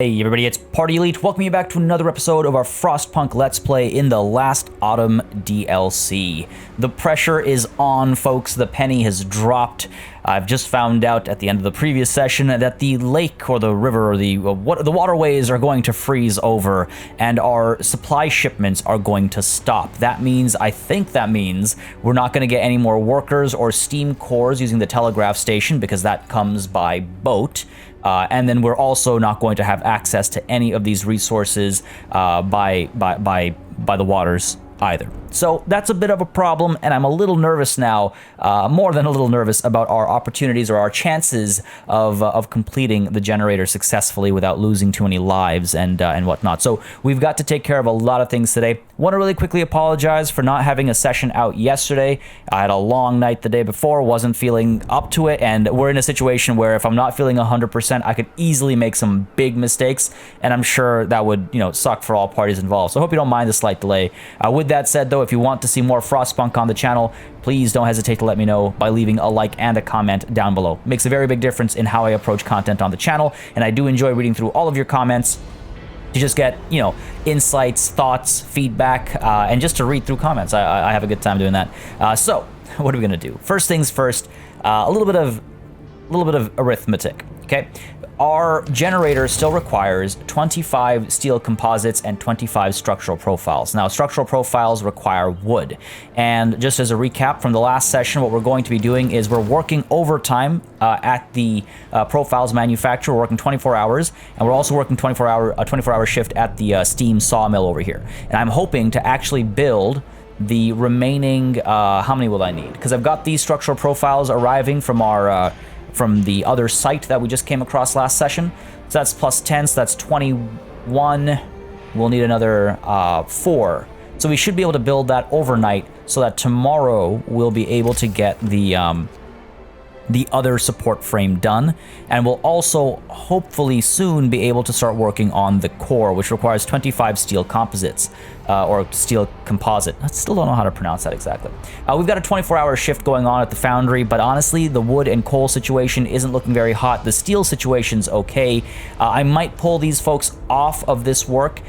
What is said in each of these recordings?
Hey everybody, it's Party Elite. Welcome you back to another episode of our Frostpunk Let's Play in the Last Autumn DLC. The pressure is on, folks. The penny has dropped. I've just found out at the end of the previous session that the lake or the river or the waterways are going to freeze over and our supply shipments are going to stop. That means, I think that means, we're not going to get any more workers or steam cores using the telegraph station because that comes by boat. And then we're also not going to have access to any of these resources by the waters either. So that's a bit of a problem, and I'm a little nervous now, more than a little nervous, about our opportunities or our chances of completing the generator successfully without losing too many lives and whatnot. So we've got to take care of a lot of things today. Want to really quickly apologize for not having a session out yesterday. I had a long night the day before, wasn't feeling up to it, and we're in a situation where if I'm not feeling 100%, I could easily make some big mistakes, and I'm sure that would, suck for all parties involved. So I hope you don't mind the slight delay. With that said, though, if you want to see more Frostpunk on the channel, please don't hesitate to let me know by leaving a like and a comment down below. Makes a very big difference in how I approach content on the channel, and I do enjoy reading through all of your comments to just get, insights, thoughts, feedback, and just to read through comments. I have a good time doing that. So, what are we going to do? First things first, a little bit of arithmetic, okay? Our generator still requires 25 steel composites and 25 structural profiles. Now, structural profiles require wood. And just as a recap from the last session, what we're going to be doing is we're working overtime at the profiles manufacturer. We're working 24 hours, and we're also working 24-hour shift at the steam sawmill over here. And I'm hoping to actually build the remaining, how many will I need? Because I've got these structural profiles arriving from our from the other site that we just came across last session. So that's plus 10, so that's 21. We'll need another 4. So we should be able to build that overnight so that tomorrow we'll be able to get the other support frame done. And we'll also hopefully soon be able to start working on the core, which requires 25 steel composites. Or steel composite. I still don't know how to pronounce that exactly. We've got a 24-hour shift going on at the foundry, but honestly, the wood and coal situation isn't looking very hot. The steel situation's okay. I might pull these folks off of this work,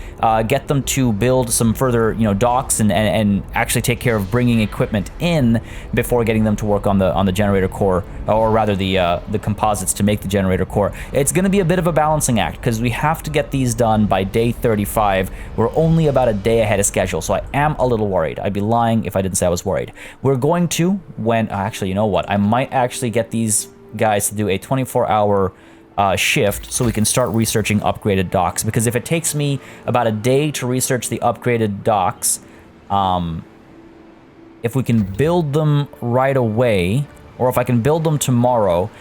get them to build some further, docks and actually take care of bringing equipment in before getting them to work on the generator core, or rather the composites to make the generator core. It's going to be a bit of a balancing act because we have to get these done by day 35. We're only about a day ahead of schedule, so I am a little worried. I'd be lying if I didn't say I was worried. We're going to, actually, you know what? I might actually get these guys to do a 24-hour shift so we can start researching upgraded docks, because if it takes me about a day to research the upgraded docks, if we can build them right away, or if I can build them tomorrow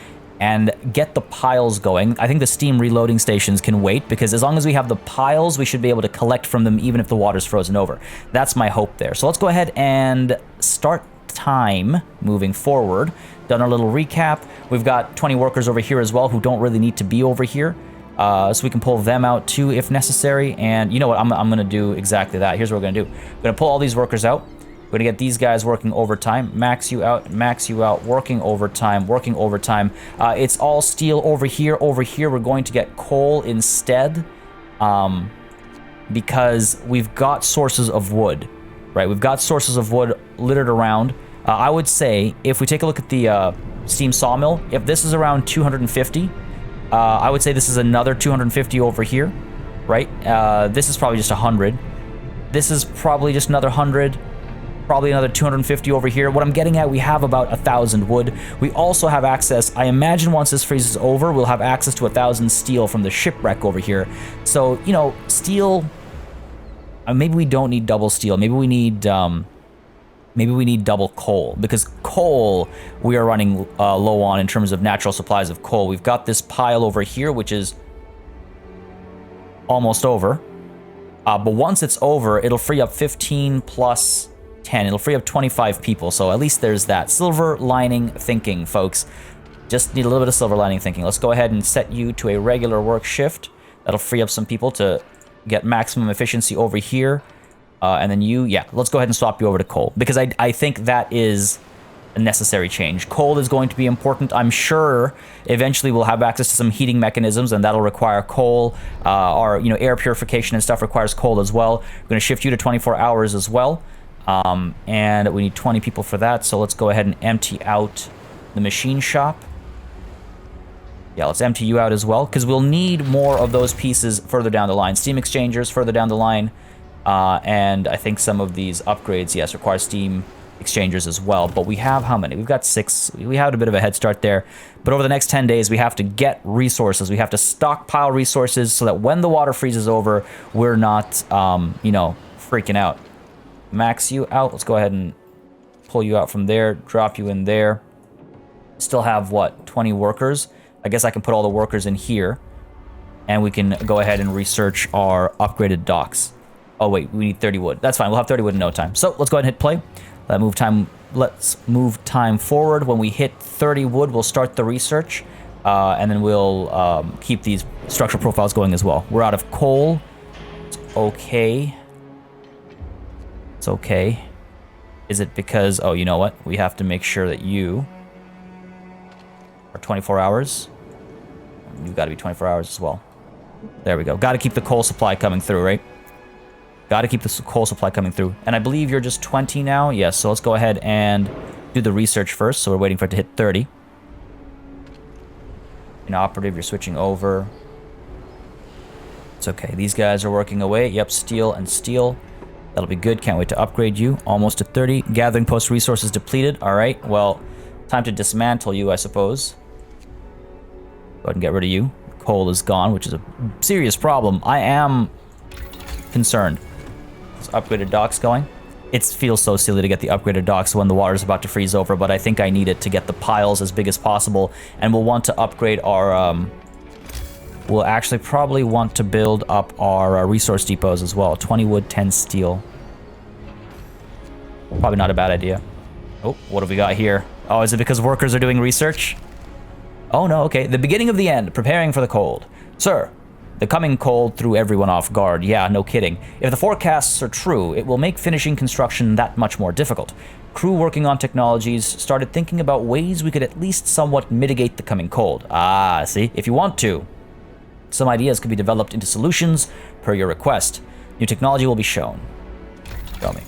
and get the piles going. I think the steam reloading stations can wait, because as long as we have the piles, we should be able to collect from them even if the water's frozen over. That's my hope there. So let's go ahead and start time moving forward. Done our little recap. We've got 20 workers over here as well who don't really need to be over here. So we can pull them out too if necessary. And you know what? I'm going to do exactly that. Here's what we're going to do. We're going to pull all these workers out. We're going to get these guys working overtime. Max you out, working overtime. It's all steel over here. Over here, we're going to get coal instead, because we've got sources of wood, right? We've got sources of wood littered around. I would say, if we take a look at the steam sawmill, if this is around 250, I would say this is another 250 over here, right? This is probably just 100. This is probably just another 100. Probably another 250 over here. What I'm getting at, we have about 1,000 wood. We also have access, I imagine once this freezes over, we'll have access to 1,000 steel from the shipwreck over here. So, steel, maybe we don't need double steel. Maybe we need double coal, because coal we are running low on in terms of natural supplies of coal. We've got this pile over here, which is almost over. But once it's over, it'll free up 15 plus 10. It'll free up 25 people, so at least there's that. Silver lining thinking, folks. Just need a little bit of silver lining thinking. Let's go ahead and set you to a regular work shift. That'll free up some people to get maximum efficiency over here. And then let's go ahead and swap you over to coal, because I think that is a necessary change. Coal is going to be important. I'm sure eventually we'll have access to some heating mechanisms, and that'll require coal. Our air purification and stuff requires coal as well. We're going to shift you to 24 hours as well. And we need 20 people for that, so let's go ahead and empty out the machine shop. Yeah, let's empty you out as well, because we'll need more of those pieces further down the line. Steam exchangers further down the line, and I think some of these upgrades, yes, require steam exchangers as well. But we have how many? We've got 6. We had a bit of a head start there. But over the next 10 days, we have to get resources. We have to stockpile resources so that when the water freezes over, we're not, freaking out. Max you out. Let's go ahead and pull you out from there, drop you in there. Still have, what, 20 workers? I guess I can put all the workers in here, and we can go ahead and research our upgraded docks. Oh, wait, we need 30 wood. That's fine. We'll have 30 wood in no time. So let's go ahead and hit play. Let's move time forward. When we hit 30 wood, we'll start the research, and then we'll keep these structural profiles going as well. We're out of coal. It's okay. It's okay. Is it because... Oh, you know what? We have to make sure that you are 24 hours. You've got to be 24 hours as well. There we go. Got to keep the coal supply coming through, right? Got to keep the coal supply coming through. And I believe you're just 20 now. Yes, so let's go ahead and do the research first. So we're waiting for it to hit 30. Inoperative, you're switching over. It's okay. These guys are working away. Yep, steel and steel. That'll be good. Can't wait to upgrade you. Almost to 30. Gathering post resources depleted. All right, well, time to dismantle you, I suppose. Go ahead and get rid of you. Coal is gone, which is a serious problem. I am concerned. Let's upgraded docks going. It feels so silly to get the upgraded docks when the water's about to freeze over, but I think I need it to get the piles as big as possible. And we'll want to upgrade our... we'll actually probably want to build up our resource depots as well. 20 wood, 10 steel. Probably not a bad idea. Oh, what have we got here? Oh, is it because workers are doing research? Oh, no, okay. The beginning of the end. Preparing for the cold. Sir, the coming cold threw everyone off guard. Yeah, no kidding. If the forecasts are true, it will make finishing construction that much more difficult. Crew working on technologies started thinking about ways we could at least somewhat mitigate the coming cold. Ah, see? If you want to. Some ideas could be developed into solutions per your request. New technology will be shown. Show me.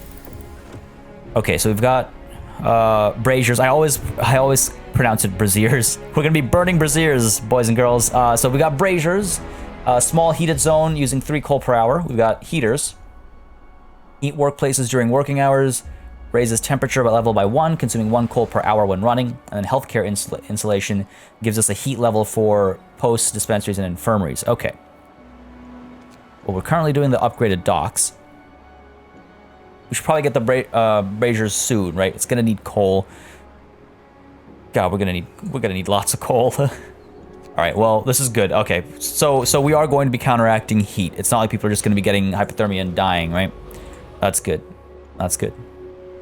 Okay, so we've got braziers. I always pronounce it braziers. We're gonna be burning braziers, boys and girls. So we got braziers, small heated zone using 3 coal per hour. We've got heaters. Heat workplaces during working hours. Raises temperature level by 1, consuming 1 coal per hour when running. And then healthcare insulation gives us a heat level for posts, dispensaries, and infirmaries. Okay. Well, we're currently doing the upgraded docks. We should probably get the braziers soon, right? It's gonna need coal. God, we're gonna need lots of coal. All right, well, this is good. Okay, so we are going to be counteracting heat. It's not like people are just gonna be getting hypothermia and dying, right? That's good. That's good.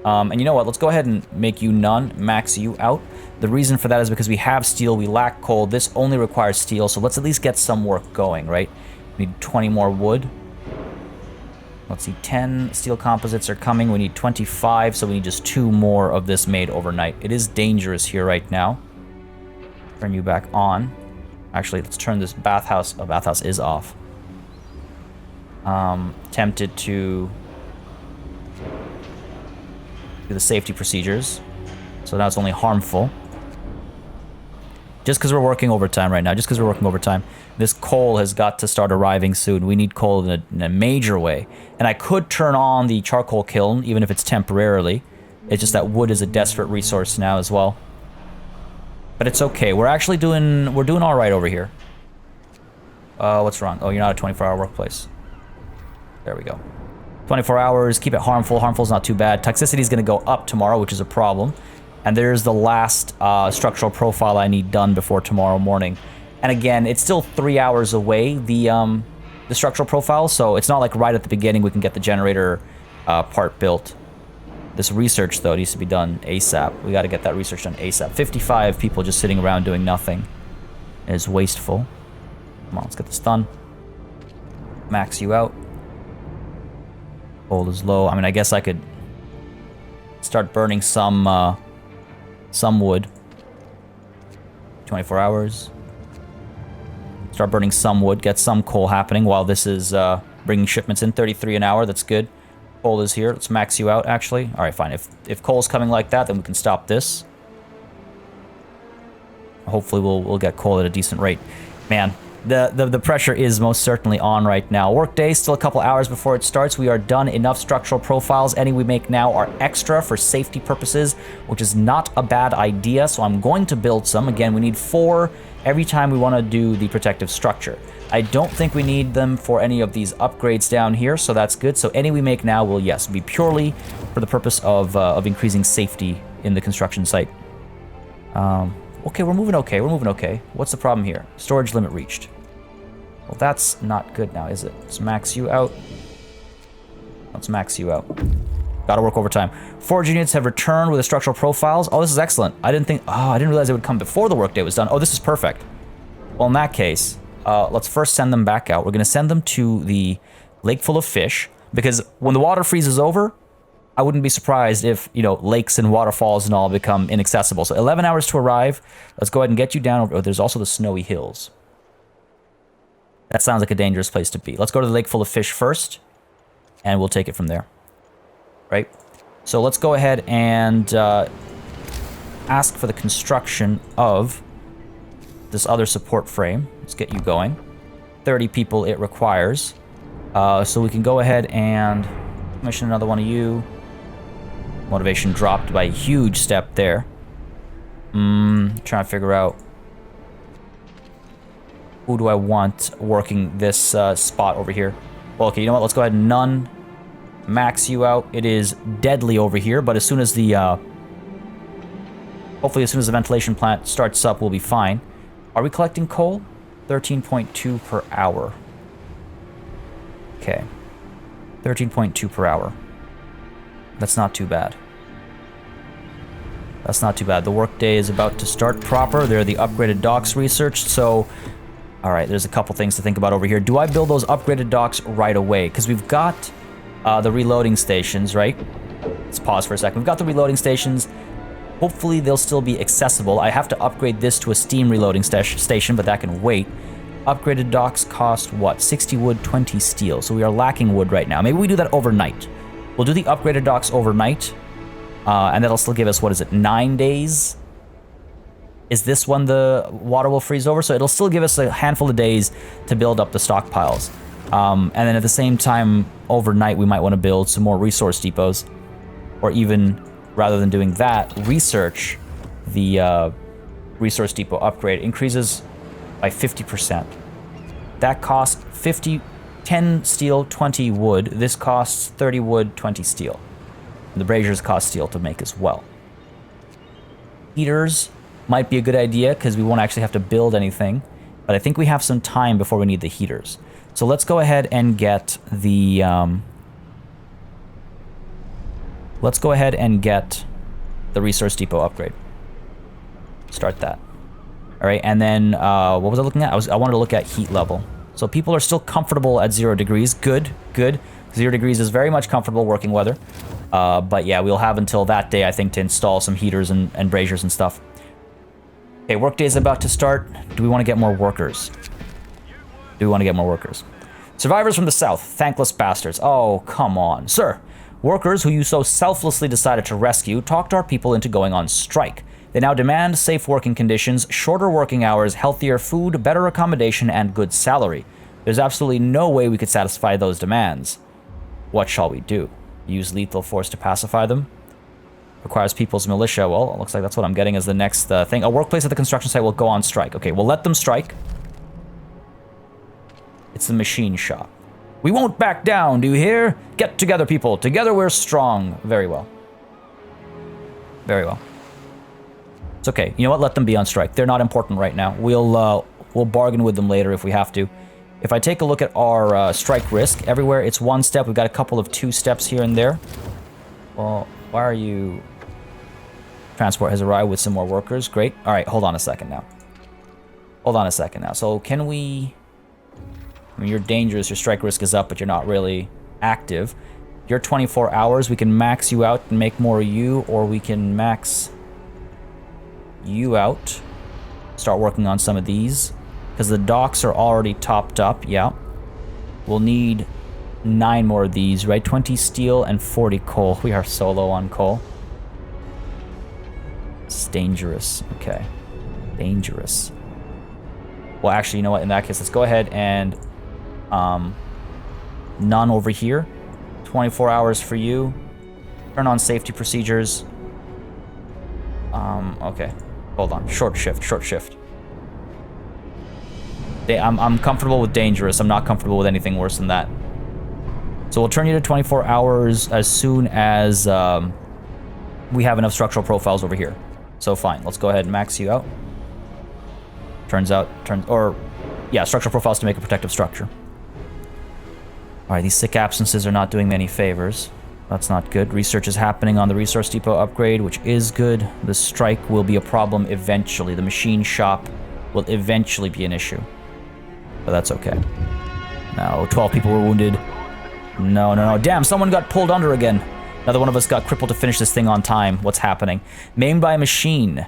And you know what? Let's go ahead and make you none, max you out. The reason for that is because we have steel, we lack coal. This only requires steel, so let's at least get some work going, right? We need 20 more wood. Let's see, 10 steel composites are coming. We need 25, so we need just 2 more of this made overnight. It is dangerous here right now. Turn you back on. Actually, let's turn this bathhouse. Oh, bathhouse is off. Tempted to do the safety procedures. So now it's only harmful. Just because we're working overtime right now, this coal has got to start arriving soon. We need coal in a major way. And I could turn on the charcoal kiln, even if it's temporarily. It's just that wood is a desperate resource now as well. But it's okay. We're doing all right over here. What's wrong? Oh, you're not a 24-hour workplace. There we go. 24 hours, keep it harmful. Harmful's not too bad. Toxicity is going to go up tomorrow, which is a problem. And there's the last structural profile I need done before tomorrow morning. And again, it's still 3 hours away, the structural profile, so it's not like right at the beginning we can get the generator part built. This research, though, needs to be done ASAP. We got to get that research done ASAP. 55 people just sitting around doing nothing is wasteful. Come on, let's get this done. Max you out. Coal is low. I mean, I guess I could start burning some some wood. 24 hours. Start burning some wood, get some coal happening while this is bringing shipments in. 33 an hour, that's good. Coal is here. Let's max you out, actually. All right, fine. If coal's coming like that, then we can stop this. Hopefully we'll get coal at a decent rate. Man, the pressure is most certainly on right now. Workday, still a couple hours before it starts. We are done. Enough structural profiles. Any we make now are extra for safety purposes, which is not a bad idea. So I'm going to build some. Again, we need 4 every time we want to do the protective structure. I don't think we need them for any of these upgrades down here, so that's good. So any we make now will, yes, be purely for the purpose of increasing safety in the construction site. Okay, we're moving okay. We're moving okay. What's the problem here? Storage limit reached. Well, that's not good now, is it? Let's max you out. Let's max you out. Gotta work overtime. Forge units have returned with the structural profiles. Oh, this is excellent. I didn't realize it would come before the workday was done. Oh, this is perfect. Well, in that case, let's first send them back out. We're going to send them to the lake full of fish, because when the water freezes over, I wouldn't be surprised if, you know, lakes and waterfalls and all become inaccessible. So 11 hours to arrive. Let's go ahead and get you down. Oh, there's also the snowy hills. That sounds like a dangerous place to be. Let's go to the lake full of fish first, and we'll take it from there. Right? So let's go ahead and ask for the construction of this other support frame. Let's get you going. 30 people it requires. So we can go ahead and commission another one of you. Motivation dropped by a huge step there. Trying to figure out who do I want working this spot over here. Well, okay, you know what? Let's go ahead and none. Max you out. It is deadly over here, but as soon as the hopefully as soon as the ventilation plant starts up, we'll be fine. Are we collecting coal? 13.2 per hour. Okay. 13.2 per hour. That's not too bad. That's not too bad. The workday is about to start proper. There are the upgraded docks researched, so... Alright, there's a couple things to think about over here. Do I build those upgraded docks right away? Because we've got the reloading stations, right? Let's pause for a second. We've got the reloading stations. Hopefully they'll still be accessible. I have to upgrade this to a steam reloading station, but that can wait. Upgraded docks cost, what? 60 wood, 20 steel. So we are lacking wood right now. Maybe we do that overnight. We'll do the upgraded docks overnight. And that'll still give us, what is it, 9 days? Is this when the water will freeze over? So it'll still give us a handful of days to build up the stockpiles. And then at the same time, overnight, we might want to build some more resource depots. Or even, rather than doing that, research the resource depot upgrade. It increases by 50%. That costs 10 steel, 20 wood. This costs 30 wood, 20 steel. And the braziers cost steel to make as well. Heaters might be a good idea because we won't actually have to build anything. But I think we have some time before we need the heaters. So let's go ahead and get the... let's go ahead and get the resource depot upgrade. Start that. All right, and then what was I looking at? I wanted to look at heat level. So people are still comfortable at 0 degrees. Good, good. 0 degrees is very much comfortable working weather. But yeah, we'll have until that day, I think, to install some heaters and braziers and stuff. Okay, workday is about to start. Do we want to get more workers? Do we want to get more workers? Survivors from the south, thankless bastards. Oh, come on. Sir, workers who you so selflessly decided to rescue talked our people into going on strike. They now demand safe working conditions, shorter working hours, healthier food, better accommodation, and good salary. There's absolutely no way we could satisfy those demands. What shall we do? Use lethal force to pacify them? Requires people's militia. Well, it looks like that's what I'm getting as the next thing. A workplace at the construction site will go on strike. Okay, we'll let them strike. It's the machine shop. We won't back down, do you hear? Get together, people. Together we're strong. Very well. Very well. It's okay. You know what? Let them be on strike. They're not important right now. We'll bargain with them later if we have to. If I take a look at our strike risk, everywhere it's 1 step. We've got a couple of 2 steps here and there. Well, why are you... Transport has arrived with some more workers. Great. All right, hold on a second now. Hold on a second now. So can we... I mean, you're dangerous. Your strike risk is up, but you're not really active. You're 24 hours. We can max you out and make more of you, or we can max... you out. Start working on some of these. Because the docks are already topped up, yeah. We'll need 9 more of these, right? 20 steel and 40 coal. We are so low on coal. It's dangerous. Okay. Dangerous. Well, actually, you know what? In that case, let's go ahead and... none over here. 24 hours for you. Turn on safety procedures. Okay. Hold on. Short shift, short shift. I'm comfortable with dangerous. I'm not comfortable with anything worse than that. So we'll turn you to 24 hours as soon as we have enough structural profiles over here. So fine. Let's go ahead and max you out. Yeah, structural profiles to make a protective structure. Alright, these sick absences are not doing me any favors. That's not good. Research is happening on the resource depot upgrade, which is good. The strike will be a problem eventually. The machine shop will eventually be an issue. But that's okay. No, 12 people were wounded. No, no, no. Damn, someone got pulled under again. Another one of us got crippled to finish this thing on time. What's happening? Maimed by a machine.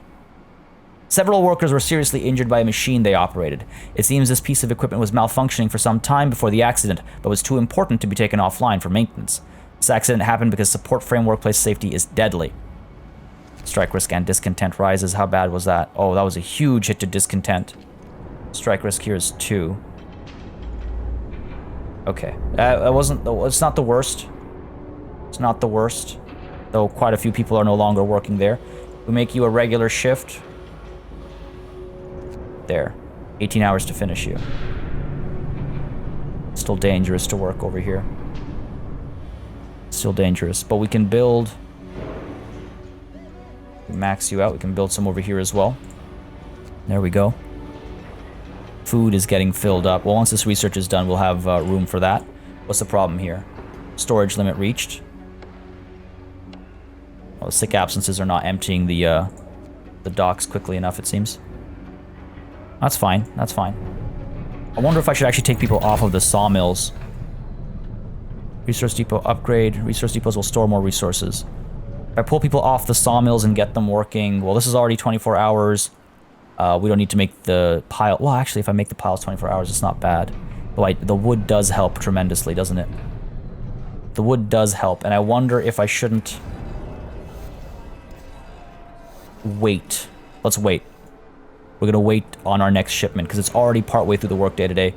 Several workers were seriously injured by a machine they operated. It seems this piece of equipment was malfunctioning for some time before the accident, but was too important to be taken offline for maintenance. This accident happened because support frame workplace safety is deadly. Strike risk and discontent rises. How bad was that? Oh, that was a huge hit to discontent. Strike risk here is 2. Okay. It's not the worst. It's not the worst. Though quite a few people are no longer working there. We make you a regular shift. There. 18 hours to finish you. Still dangerous to work over here. Still dangerous. But we can build... max you out. We can build some over here as well. There we go. Food is getting filled up. Well, once this research is done, we'll have room for that. What's the problem here? Storage limit reached. Well, the sick absences are not emptying the docks quickly enough, it seems. That's fine. That's fine. I wonder if I should actually take people off of the sawmills. Resource depot upgrade. Resource depots will store more resources. If I pull people off the sawmills and get them working... Well, this is already 24 hours. We don't need to make the pile... Well, actually, if I make the piles 24 hours, it's not bad. But the wood does help tremendously, doesn't it? The wood does help, and I wonder if I shouldn't... wait. Let's wait. We're going to wait on our next shipment, because it's already partway through the workday today.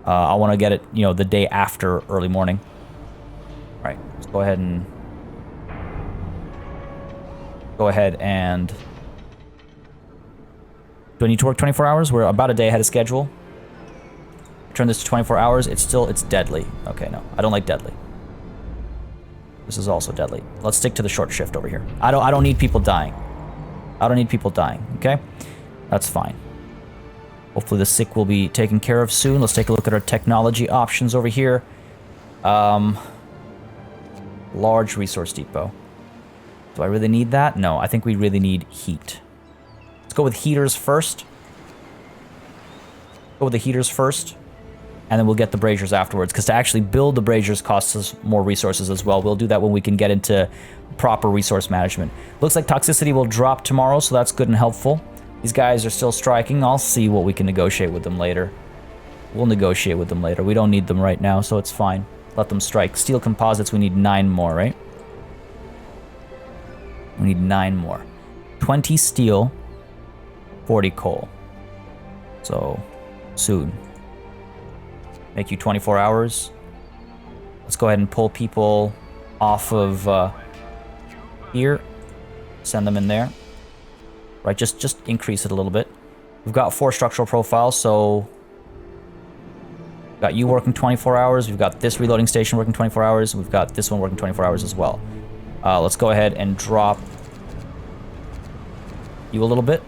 I want to get it, you know, the day after early morning. Alright, let's go ahead and... Do I need to work 24 hours? We're about a day ahead of schedule. Turn this to 24 hours. It's deadly. Okay, no. I don't like deadly. This is also deadly. Let's stick to the short shift over here. I don't need people dying. I don't need people dying, okay? That's fine. Hopefully the sick will be taken care of soon. Let's take a look at our technology options over here. Large resource depot. Do I really need that? No, I think we really need heat. Let's go with heaters first. Go with the heaters first. And then we'll get the braziers afterwards. Because to actually build the braziers costs us more resources as well. We'll do that when we can get into proper resource management. Looks like toxicity will drop tomorrow, so that's good and helpful. These guys are still striking. I'll see what we can negotiate with them later. We'll negotiate with them later. We don't need them right now, so it's fine. Let them strike. Steel composites, we need 9 more, right? We need 9 more. 20 steel, 40 coal. So, soon. Make you 24 hours. Let's go ahead and pull people off of here. Send them in there. Right, just increase it a little bit. We've got 4 structural profiles, so... We've got you working 24 hours. We've got this reloading station working 24 hours. We've got this one working 24 hours as well. Let's go ahead and drop you a little bit.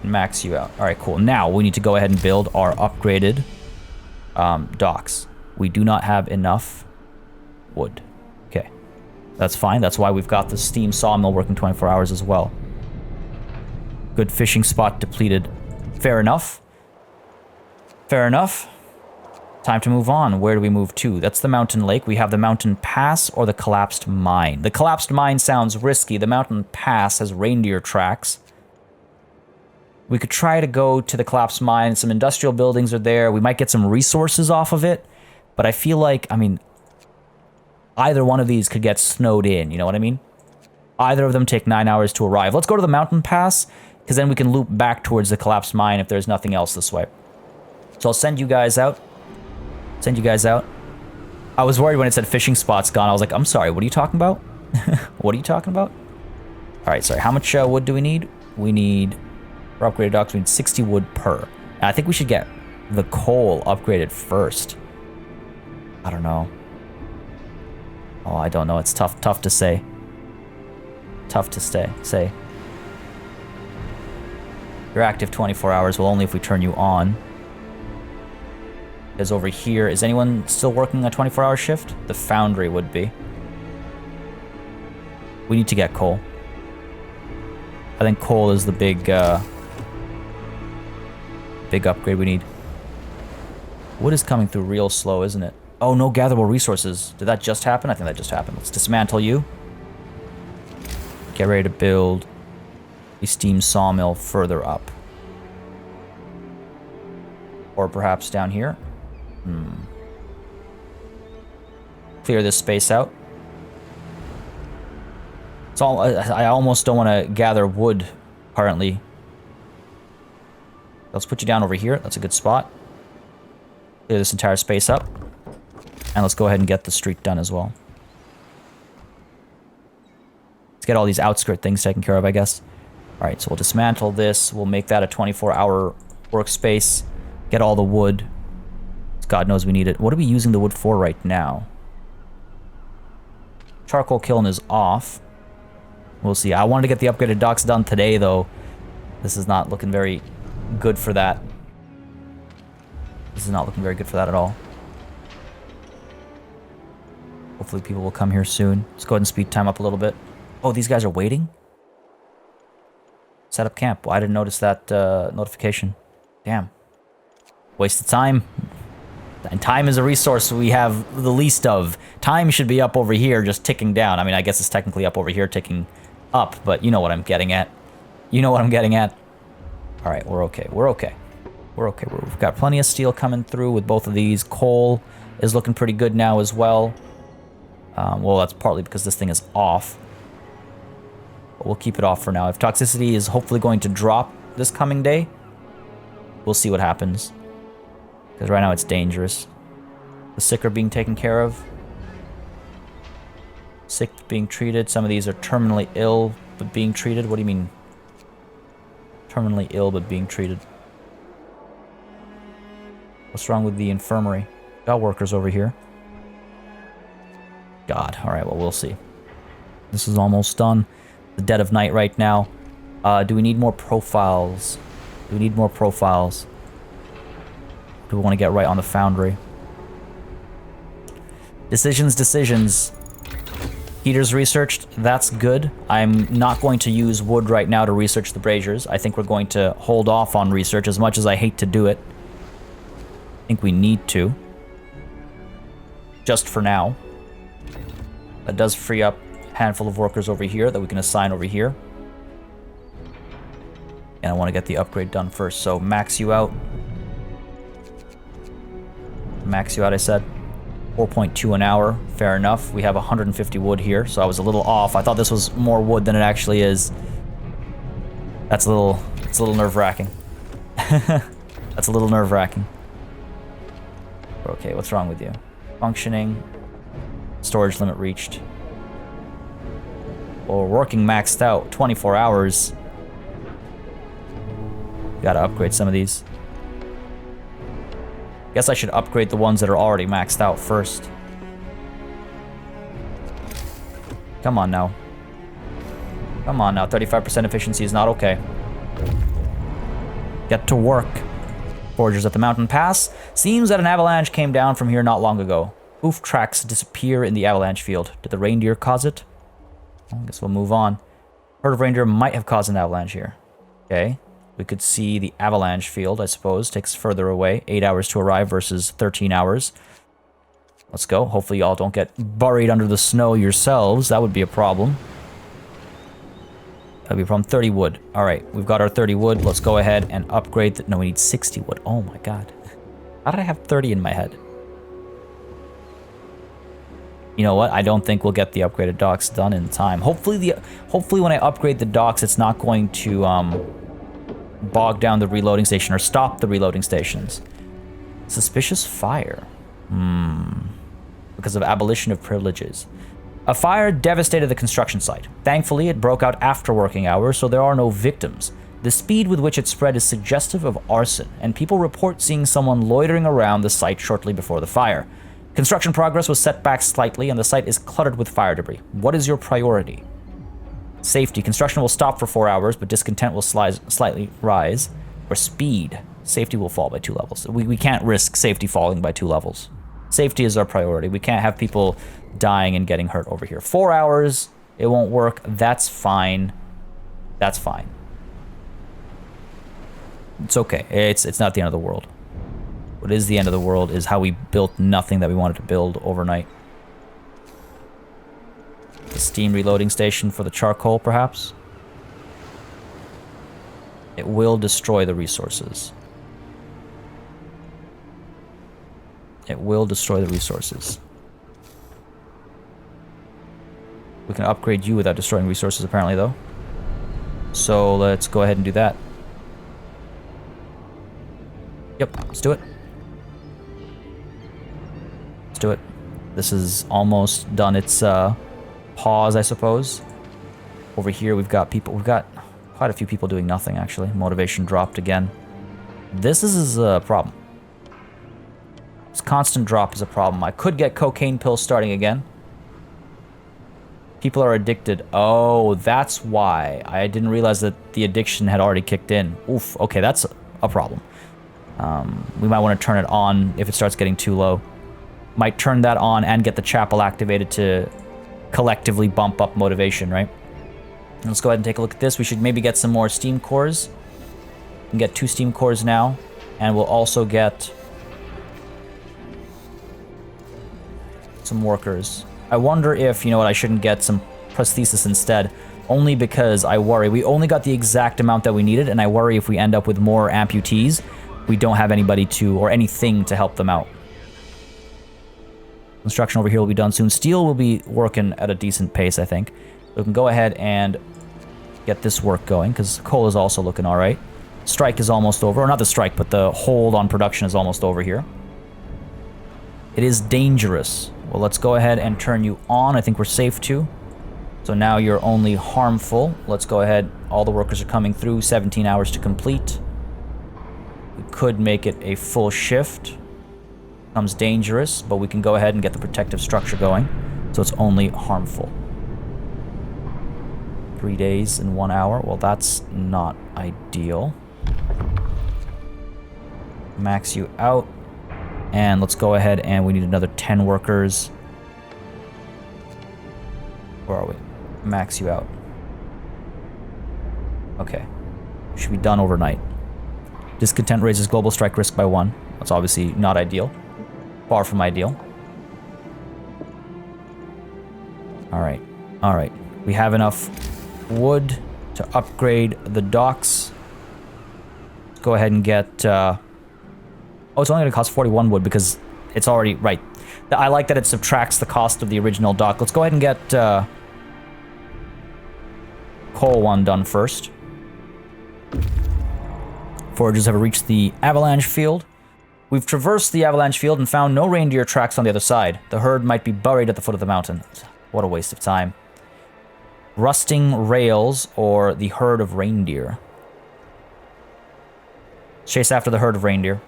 Max you out. Alright, cool. Now, we need to go ahead and build our upgraded docks. We do not have enough wood. Okay. That's fine. That's why we've got the steam sawmill working 24 hours as well. Good fishing spot depleted. Fair enough. Fair enough. Time to move on. Where do we move to? That's the mountain lake. We have the mountain pass or the collapsed mine. The collapsed mine sounds risky. The mountain pass has reindeer tracks. We could try to go to the collapsed mine. Some industrial buildings are there. We might get some resources off of it. But I feel like, I mean, either one of these could get snowed in. You know what I mean? Either of them take 9 hours to arrive. Let's go to the mountain pass, because then we can loop back towards the collapsed mine if there's nothing else this way. So I'll send you guys out. Send you guys out. I was worried when it said fishing spots gone. I was like, I'm sorry, what are you talking about? What are you talking about? All right, sorry. How much wood do we need? We need, for upgraded docks, we need 60 wood per. And I think we should get the coal upgraded first. I don't know. Oh, I don't know. It's tough to say. Tough to say. You're active 24 hours. Well, only if we turn you on. Because over here, is anyone still working a 24-hour shift? The foundry would be. We need to get coal. I think coal is the big upgrade we need. Wood is coming through real slow, isn't it? Oh, no gatherable resources. Did that just happen? I think that just happened. Let's dismantle you. Get ready to build a steam sawmill further up. Or perhaps down here. Clear this space out. It's all, I almost don't want to gather wood currently. Let's put you down over here. That's a good spot. Clear this entire space up. And let's go ahead and get the street done as well. Let's get all these outskirt things taken care of, I guess. Alright, so we'll dismantle this. We'll make that a 24-hour workspace. Get all the wood. God knows we need it. What are we using the wood for right now? Charcoal kiln is off. We'll see. I wanted to get the upgraded docks done today, though. This is not looking very good for that. This is not looking very good for that at all. Hopefully people will come here soon. Let's go ahead and speed time up a little bit. Oh, these guys are waiting? Set up camp. Well, I didn't notice that notification. Damn. Waste of time. And time is a resource we have the least of. Time should be up over here, just ticking down. I mean, I guess it's technically up over here, ticking up, but you know what I'm getting at. You know what I'm getting at. All right, we're okay. We're okay. We're okay. We've got plenty of steel coming through with both of these. Coal is looking pretty good now as well. Well, that's partly because this thing is off. But we'll keep it off for now. If toxicity is hopefully going to drop this coming day, we'll see what happens. Because right now it's dangerous. The sick are being taken care of. Sick being treated. Some of these are terminally ill but being treated. What do you mean? Terminally ill but being treated. What's wrong with the infirmary? Got workers over here. God. Alright, well, we'll see. This is almost done. The dead of night right now. Do we need more profiles? Do we need more profiles? Do we want to get right on the foundry? Decisions. Heaters researched. That's good. I'm not going to use wood right now to research the braziers. I think we're going to hold off on research as much as I hate to do it. I think we need to. Just for now. That does free up a handful of workers over here that we can assign over here. And I want to get the upgrade done first. So max you out. Max you out, I said. 4.2 an hour. Fair enough. We have 150 wood here, so I was a little off. I thought this was more wood than it actually is. It's a little nerve-wracking. That's a little nerve-wracking. Okay, what's wrong with you? Functioning. Storage limit reached. Well, we're working maxed out. 24 hours. Gotta upgrade some of these. Guess I should upgrade the ones that are already maxed out first. Come on now. Come on now. 35% efficiency is not okay. Get to work. Forgers at the mountain pass. Seems that an avalanche came down from here not long ago. Hoof tracks disappear in the avalanche field. Did the reindeer cause it? I guess we'll move on. Herd of reindeer might have caused an avalanche here. Okay. We could see the avalanche field, I suppose. Takes further away. 8 hours to arrive versus 13 hours. Let's go. Hopefully y'all don't get buried under the snow yourselves. That would be a problem. That'll be from 30 wood. All right, we've got our 30 wood. Let's go ahead and upgrade. No, we need 60 wood. Oh my god. How did I have 30 in my head? You know what? I don't think we'll get the upgraded docks done in time. Hopefully when I upgrade the docks, it's not going to bog down the reloading station or stop the reloading stations. Suspicious fire. Because of abolition of privileges. A fire devastated the construction site. Thankfully, it broke out after working hours, so there are no victims. The speed with which it spread is suggestive of arson, and people report seeing someone loitering around the site shortly before the fire. Construction progress was set back slightly, and the site is cluttered with fire debris. What is your priority? Safety. Construction will stop for 4 hours, but discontent will slightly rise. Or speed. Safety will fall by 2 levels. We can't risk safety falling by 2 levels. Safety is our priority. We can't have people dying and getting hurt over here. 4 hours, it won't work. That's fine. That's fine. It's okay. It's not the end of the world. What is the end of the world is how we built nothing that we wanted to build overnight. The steam reloading station for the charcoal, perhaps? It will destroy the resources. It will destroy the resources. We can upgrade you without destroying resources, apparently, though. So let's go ahead and do that. Yep, let's do it. Let's do it. This is almost done its pause, I suppose. Over here, we've got people. We've got quite a few people doing nothing, actually. Motivation dropped again. This is a problem. This constant drop is a problem. I could get cocaine pills starting again. People are addicted. Oh, that's why. I didn't realize that the addiction had already kicked in. Oof, okay, that's a problem. We might want to turn it on if it starts getting too low. Might turn that on and get the chapel activated to collectively bump up motivation, right? Let's go ahead and take a look at this. We should maybe get some more steam cores. We can get 2 steam cores now. And we'll also get some workers. I wonder if, you know what, I shouldn't get some prosthesis instead. Only because I worry. We only got the exact amount that we needed, and I worry if we end up with more amputees, we don't have anybody to, or anything to help them out. Construction over here will be done soon. Steel will be working at a decent pace, I think. So we can go ahead and get this work going, because coal is also looking alright. Strike is almost over. Or not the strike, but the hold on production is almost over here. It is dangerous. Well, let's go ahead and turn you on. I think we're safe to. So now you're only harmful. Let's go ahead. All the workers are coming through. 17 hours to complete. We could make it a full shift. Becomes dangerous, but we can go ahead and get the protective structure going. So it's only harmful. 3 days in 1 hour. Well, that's not ideal. Max you out. And let's go ahead and we need another 10 workers. Where are we? Max you out. Okay. Should be done overnight. Discontent raises global strike risk by 1. That's obviously not ideal. Far from ideal. Alright. Alright. We have enough wood to upgrade the docks. Let's go ahead and get... Oh, it's only going to cost 41 wood because it's already... Right. I like that it subtracts the cost of the original dock. Let's go ahead and get coal 1 done first. Foragers have reached the avalanche field. We've traversed the avalanche field and found no reindeer tracks on the other side. The herd might be buried at the foot of the mountain. What a waste of time. Rusting rails or the herd of reindeer. Chase after the herd of reindeer.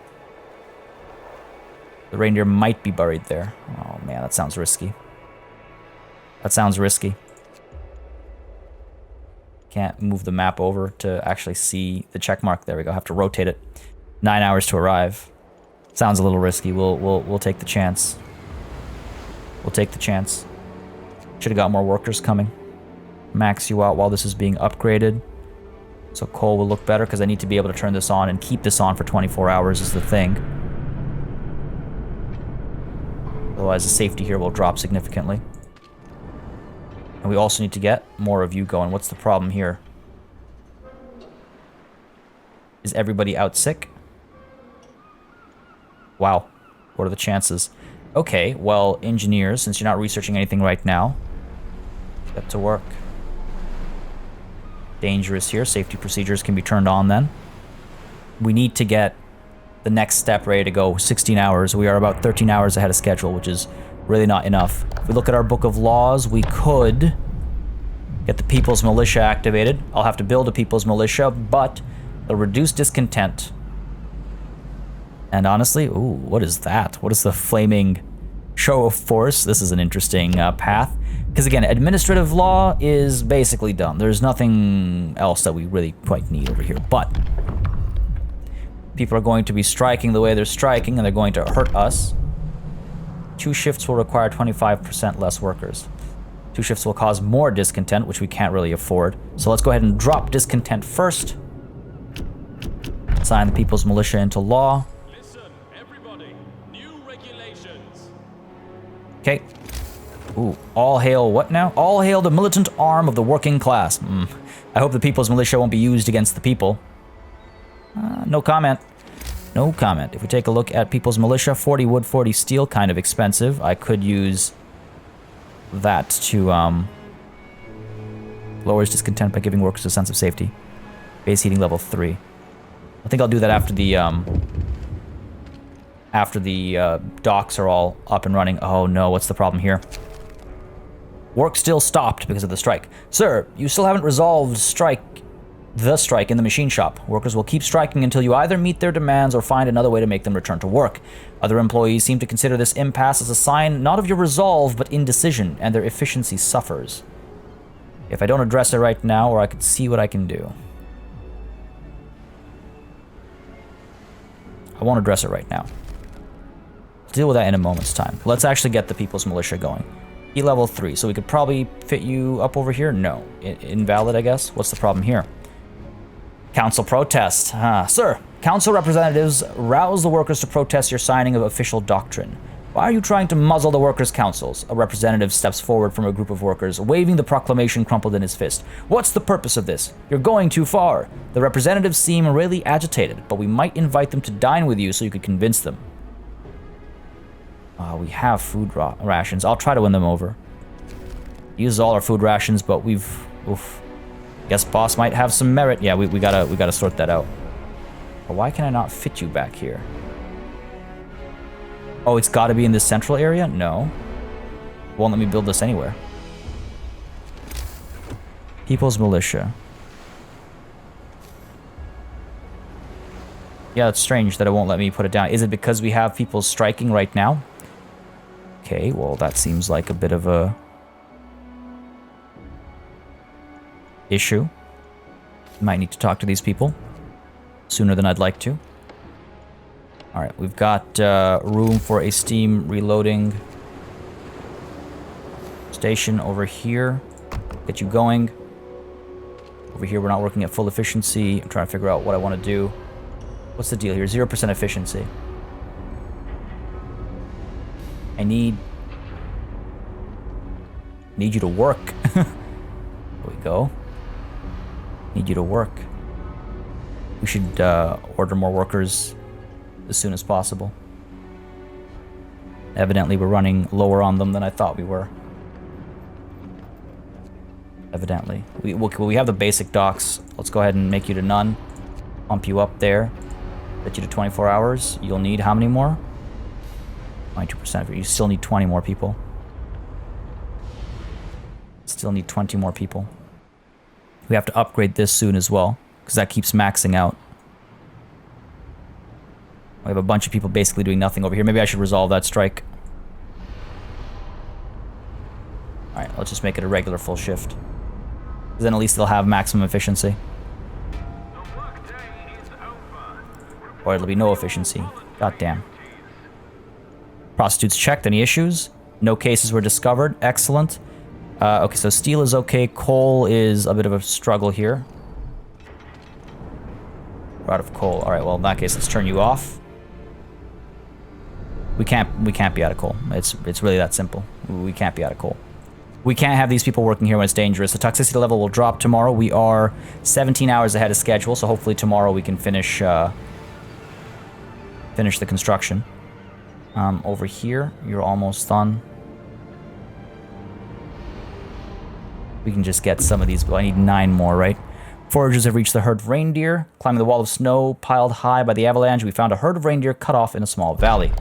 The reindeer might be buried there. Oh man, that sounds risky. That sounds risky. Can't move the map over to actually see the check mark. There we go. Have to rotate it. 9 hours to arrive. Sounds a little risky. We'll take the chance. We'll take the chance. Should have got more workers coming. Max you out while this is being upgraded. So coal will look better because I need to be able to turn this on and keep this on for 24 hours is the thing. Otherwise the safety here will drop significantly. And we also need to get more of you going. What's the problem here? Is everybody out sick? Wow. What are the chances? Okay, well, engineers, since you're not researching anything right now, get to work. Dangerous here. Safety procedures can be turned on then. We need to get the next step ready to go. 16 hours. We are about 13 hours ahead of schedule, which is really not enough. If we look at our book of laws, we could get the People's Militia activated. I'll have to build a People's Militia, but it'll reduce discontent. And honestly, ooh, what is that? What is the flaming show of force? This is an interesting path. Because again, administrative law is basically done. There's nothing else that we really quite need over here. But people are going to be striking the way they're striking, and they're going to hurt us. 2 shifts will require 25% less workers. 2 shifts will cause more discontent, which we can't really afford. So let's go ahead and drop discontent first. Sign the People's Militia into law. Listen, everybody. New regulations. Okay. Ooh, all hail what now? All hail the militant arm of the working class. I hope the People's Militia won't be used against the people. No comment. No comment. If we take a look at People's Militia, 40 wood, 40 steel, kind of expensive. I could use that to lowers discontent by giving workers a sense of safety. Base heating level 3. I think I'll do that after the docks are all up and running. Oh no, what's the problem here? Work still stopped because of the strike. Sir, you still haven't resolved the strike in the machine shop. Workers will keep striking until you either meet their demands or find another way to make them return to work. Other employees seem to consider this impasse as a sign not of your resolve, but indecision, and their efficiency suffers. If I don't address it right now, or I could see what I can do. I won't address it right now. I'll deal with that in a moment's time. Let's actually get the People's Militia going. E-level 3, so we could probably fit you up over here? No. Invalid, I guess? What's the problem here? Council protest. Sir, council representatives rouse the workers to protest your signing of official doctrine. Why are you trying to muzzle the workers' councils? A representative steps forward from a group of workers, waving the proclamation crumpled in his fist. What's the purpose of this? You're going too far. The representatives seem really agitated, but we might invite them to dine with you so you could convince them. We have food rations. I'll try to win them over. Use all our food rations, but we've... Oof. Guess boss might have some merit. Yeah, we gotta sort that out. But why can I not fit you back here? Oh, it's gotta be in this central area? No. Won't let me build this anywhere. People's Militia. Yeah, it's strange that it won't let me put it down. Is it because we have people striking right now? Okay, well, that seems like a bit of a issue. Might need to talk to these people sooner than I'd like to. All right, we've got room for a steam reloading station over here. Get you going. Over here, we're not working at full efficiency. I'm trying to figure out what I want to do. What's the deal here? 0% efficiency. I need you to work. There we go. Need you to work. We should order more workers as soon as possible. Evidently, we're running lower on them than I thought we were. Evidently. We have the basic docks. Let's go ahead and make you to none. Pump you up there. Get you to 24 hours. You'll need how many more? 92%. You still need 20 more people. Still need 20 more people. We have to upgrade this soon as well, because that keeps maxing out. We have a bunch of people basically doing nothing over here. Maybe I should resolve that strike. Alright, let's just make it a regular full shift. Then at least they'll have maximum efficiency. Or it'll be no efficiency. Goddamn. Prostitutes checked. Any issues? No cases were discovered. Excellent. Okay, so steel is okay. Coal is a bit of a struggle here. We're out of coal. All right, well, in that case, let's turn you off. We can't be out of coal. It's really that simple. We can't be out of coal. We can't have these people working here when it's dangerous. The toxicity level will drop tomorrow. We are 17 hours ahead of schedule, so hopefully tomorrow we can finish finish the construction. Over here, you're almost done. We can just get some of these, but I need 9 more, right? Foragers have reached the herd of reindeer. Climbing the wall of snow piled high by the avalanche, we found a herd of reindeer cut off in a small valley.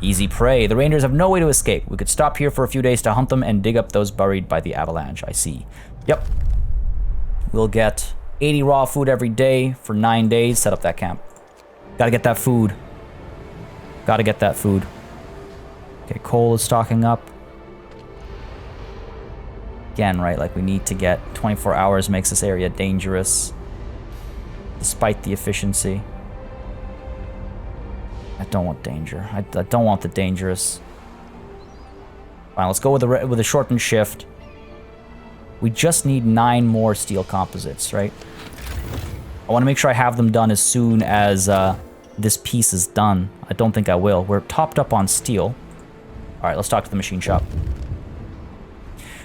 Easy prey. The reindeers have no way to escape. We could stop here for a few days to hunt them and dig up those buried by the avalanche. I see. Yep. We'll get 80 raw food every day for 9 days. Set up that camp. Gotta get that food. Gotta get that food. Okay, coal is stocking up. Again, right, like we need to get 24 hours makes this area dangerous. Despite the efficiency. I don't want danger. I don't want the dangerous. Fine, let's go with a shortened shift. We just need 9 more steel composites, right? I want to make sure I have them done as soon as this piece is done. I don't think I will. We're topped up on steel. All right, let's talk to the machine shop.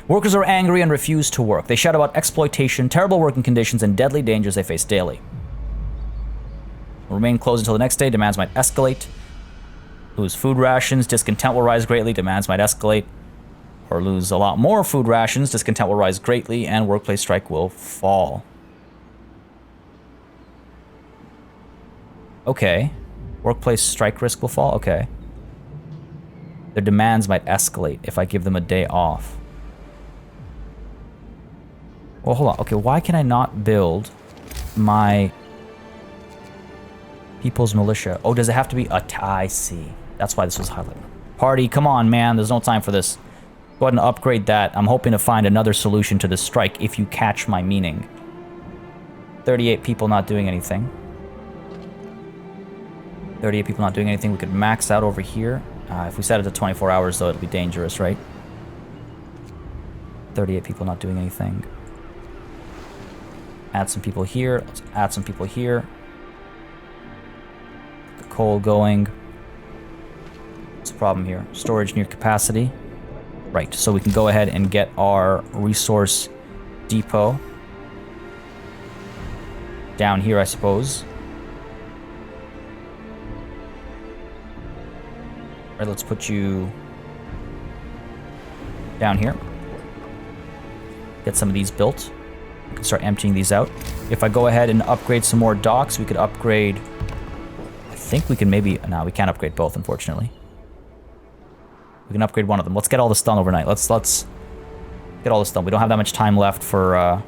Workers are angry and refuse to work. They shout about exploitation, terrible working conditions, and deadly dangers they face daily. Will remain closed until the next day. Demands might escalate. Lose food rations. Discontent will rise greatly. Demands might escalate. Or lose a lot more food rations. Discontent will rise greatly, and workplace strike will fall. Okay. Workplace strike risk will fall? Okay. Their demands might escalate if I give them a day off. Well, hold on. Okay, why can I not build my People's Militia? Oh, does it have to be I see. That's why this was highlighted. Party, come on, man. There's no time for this. Go ahead and upgrade that. I'm hoping to find another solution to this strike, if you catch my meaning. 38 people not doing anything. 38 people not doing anything. We could max out over here. If we set it to 24 hours, though, it'll be dangerous, right? 38 people not doing anything. Add some people here. Let's add some people here. Get the coal going. What's the problem here? Storage near capacity. Right, so we can go ahead and get our resource depot down here, I suppose. All right, let's put you down here. Get some of these built. We can start emptying these out. If I go ahead and upgrade some more docks, we could upgrade... I think we can maybe... No, we can't upgrade both, unfortunately. We can upgrade one of them. Let's get all this done overnight. Let's get all this done. We don't have that much time left for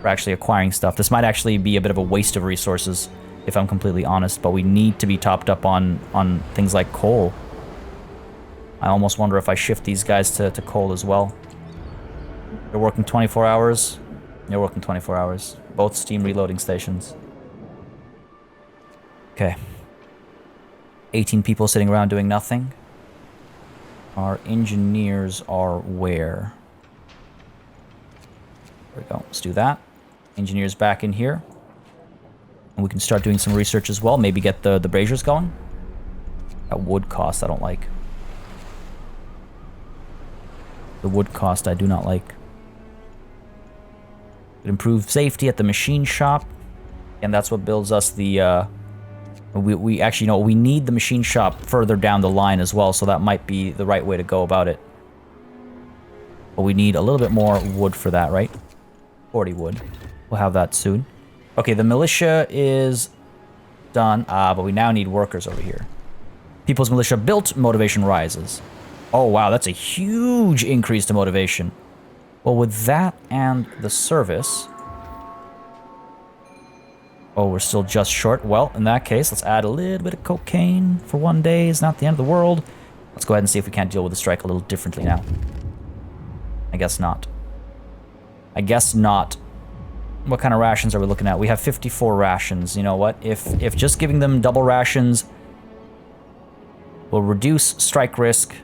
actually acquiring stuff. This might actually be a bit of a waste of resources, if I'm completely honest, but we need to be topped up on things like coal. I almost wonder if I shift these guys to coal as well. They're working 24 hours. They're working 24 hours. Both steam reloading stations. Okay. 18 people sitting around doing nothing. Our engineers are where? There we go. Let's do that. Engineers back in here. And we can start doing some research as well. Maybe get the braziers going. That wood cost I don't like. The wood cost I do not like. Improve safety at the machine shop, and that's what builds us the we actually know we need the machine shop further down the line as well, so that might be the right way to go about it. But we need a little bit more wood for that, right? 40 wood. We'll have that soon. Okay, the militia is done, but we now need workers over here. People's Militia built, motivation rises. Oh wow, that's a huge increase to motivation. Well, with that and the service... Oh, we're still just short. Well, in that case, let's add a little bit of cocaine for 1 day. It's not the end of the world. Let's go ahead and see if we can't deal with the strike a little differently now. I guess not. I guess not. What kind of rations are we looking at? We have 54 rations. You know what? If just giving them double rations will reduce strike risk,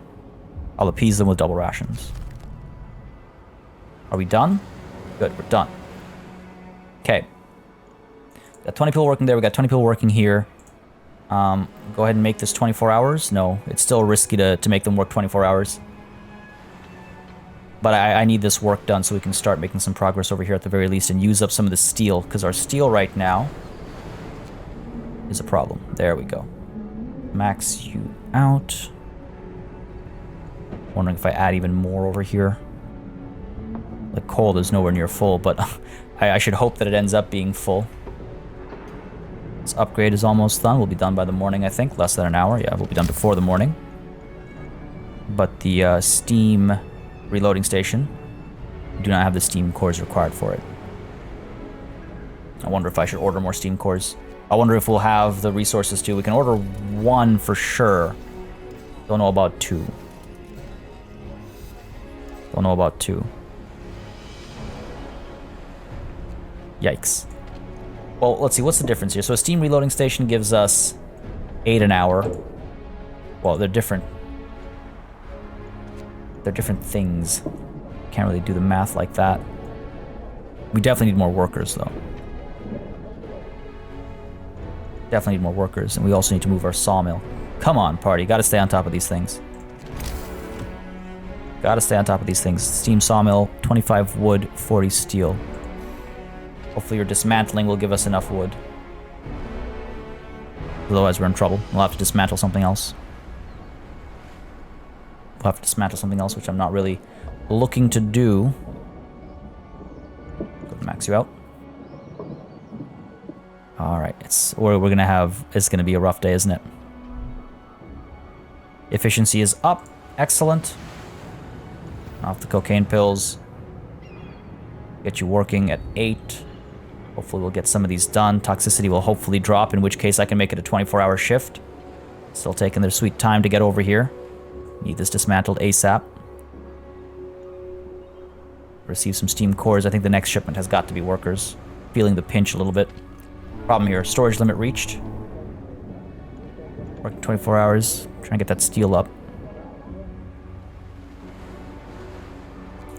I'll appease them with double rations. Are we done? Good, we're done. Okay. Got 20 people working there. We got 20 people working here. Go ahead and make this 24 hours. No, it's still risky to make them work 24 hours. But I need this work done so we can start making some progress over here at the very least and use up some of the steel, because our steel right now is a problem. There we go. Max you out. Wondering if I add even more over here. The coal is nowhere near full, but I should hope that it ends up being full. This upgrade is almost done. We'll be done by the morning, I think. Less than an hour. Yeah, we'll be done before the morning. But the steam reloading station, we do not have the steam cores required for it. I wonder if I should order more steam cores. I wonder if we'll have the resources to. We can order 1 for sure. Don't know about 2. Don't know about 2. Yikes. Well, let's see. What's the difference here? So a steam reloading station gives us 8 an hour. Well, they're different. They're different things. Can't really do the math like that. We definitely need more workers, though. Definitely need more workers, and we also need to move our sawmill. Come on, party. Gotta stay on top of these things. Gotta stay on top of these things. Steam sawmill, 25 wood, 40 steel. Hopefully your dismantling will give us enough wood. Otherwise we're in trouble. We'll have to dismantle something else. We'll have to dismantle something else, which I'm not really looking to do. Go to max you out. Alright, it's gonna be a rough day, isn't it? Efficiency is up. Excellent. Off the cocaine pills. Get you working at 8. Hopefully we'll get some of these done. Toxicity will hopefully drop, in which case I can make it a 24-hour shift. Still taking their sweet time to get over here. Need this dismantled ASAP. Receive some steam cores. I think the next shipment has got to be workers. Feeling the pinch a little bit. Problem here, storage limit reached. Working 24 hours. Trying to get that steel up.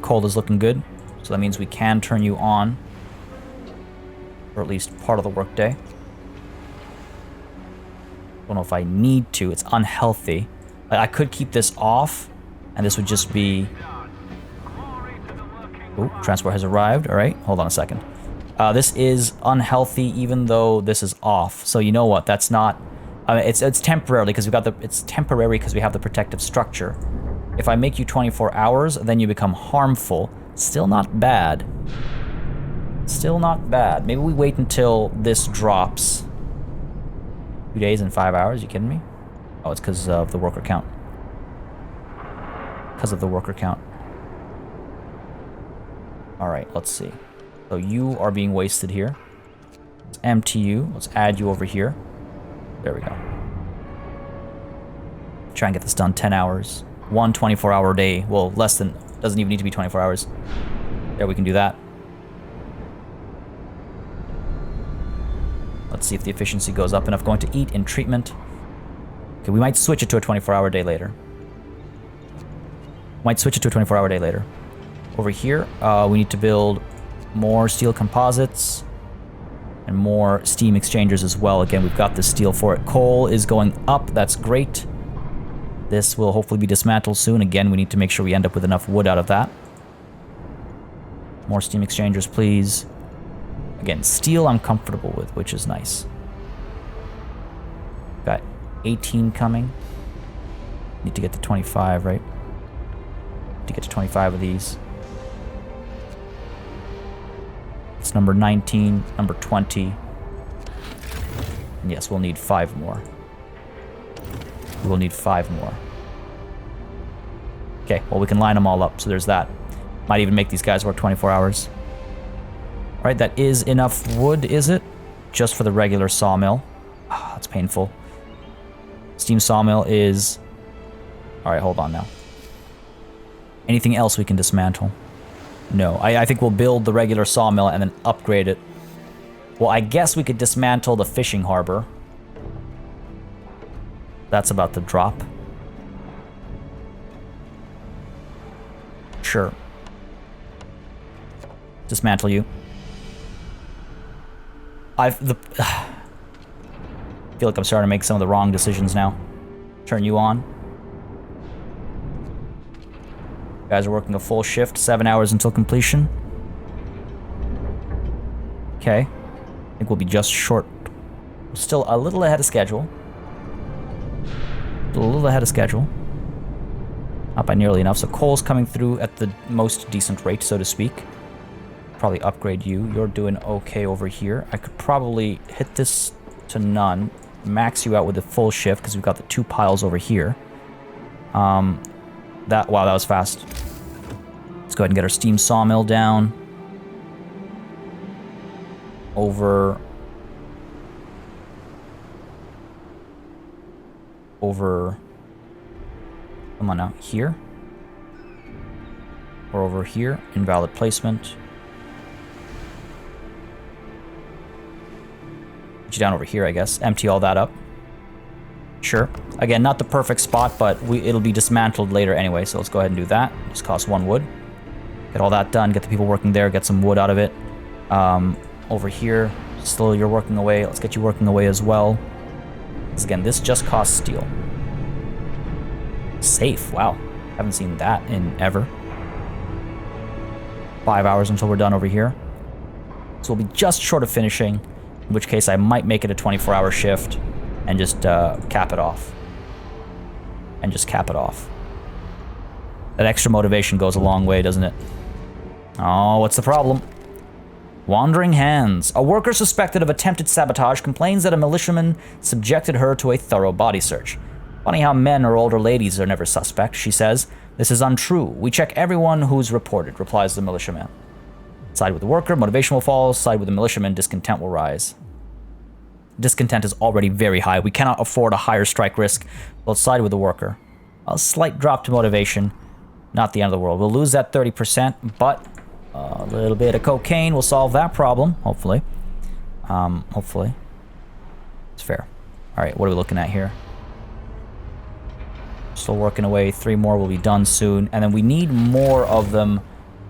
Cold is looking good. So that means we can turn you on. Or at least part of the workday. Don't know if I need to. It's unhealthy. I could keep this off, and this would just be... Ooh, transport has arrived. All right, hold on a second. This is unhealthy, even though this is off. So you know what? That's not... I mean, it's temporarily because it's temporary because we have the protective structure. If I make you 24 hours, then you become harmful. Still not bad. Still not bad. Maybe we wait until this drops. 2 days and 5 hours? You kidding me? Oh, it's because of the worker count. Because of the worker count. Alright, let's see. So you are being wasted here. Let's empty you. Let's add you over here. There we go. Try and get this done 10 hours. 1 24-hour day. Well, less than... Doesn't even need to be 24 hours. There, we can do that. Let's see if the efficiency goes up enough. Going to eat in treatment. Okay, we might switch it to a 24-hour day later. Might switch it to a 24-hour day later. Over here, we need to build more steel composites and more steam exchangers as well. Again, we've got the steel for it. Coal is going up. That's great. This will hopefully be dismantled soon. Again, we need to make sure we end up with enough wood out of that. More steam exchangers, please. Again, steel I'm comfortable with, which is nice. Got 18 coming. Need to get to 25, right? Need to get to 25 of these. It's number 19, number 20. And yes, we'll need 5 more. We'll need 5 more. Okay, well, we can line them all up, so there's that. Might even make these guys work 24 hours. All right, that is enough wood, is it? Just for the regular sawmill. Ah, that's painful. Steam sawmill is... All right, hold on now. Anything else we can dismantle? No, I think we'll build the regular sawmill and then upgrade it. Well, I guess we could dismantle the fishing harbor. That's about to drop. Sure. Dismantle you. I feel like I'm starting to make some of the wrong decisions now. Turn you on. Guys are working a full shift, 7 hours until completion. Okay. I think we'll be just short. Still a little ahead of schedule. A little ahead of schedule. Not by nearly enough. So coal's coming through at the most decent rate, so to speak. Probably upgrade you. You're doing okay over here. I could probably hit this to none. Max you out with a full shift because we've got the 2 piles over here. Wow, that was fast. Let's go ahead and get our steam sawmill down. Over. Come on now, here. Or over here, invalid placement. Put you down over here, I guess. Empty all that up. Sure. Again, not the perfect spot, but it'll be dismantled later anyway, so let's go ahead and do that. Just cost 1 wood. Get all that done, get the people working there, get some wood out of it. Over here, still you're working away. Let's get you working away as well. Because again, this just costs steel. Safe, wow. Haven't seen that in ever. 5 hours until we're done over here. So we'll be just short of finishing, in which case I might make it a 24-hour shift and just cap it off. That extra motivation goes a long way, doesn't it? Oh, what's the problem? Wandering hands. A worker suspected of attempted sabotage complains that a militiaman subjected her to a thorough body search. Funny how men or older ladies are never suspect, she says. This is untrue. We check everyone who's reported, replies the militiaman. Side with the worker, motivation will fall. Side with the militiaman, discontent will rise. Discontent is already very high. We cannot afford a higher strike risk. We'll side with the worker. A slight drop to motivation. Not the end of the world. We'll lose that 30%, but a little bit of cocaine will solve that problem, hopefully. Hopefully. It's fair. All right, what are we looking at here? Still working away. 3 more will be done soon. And then we need more of them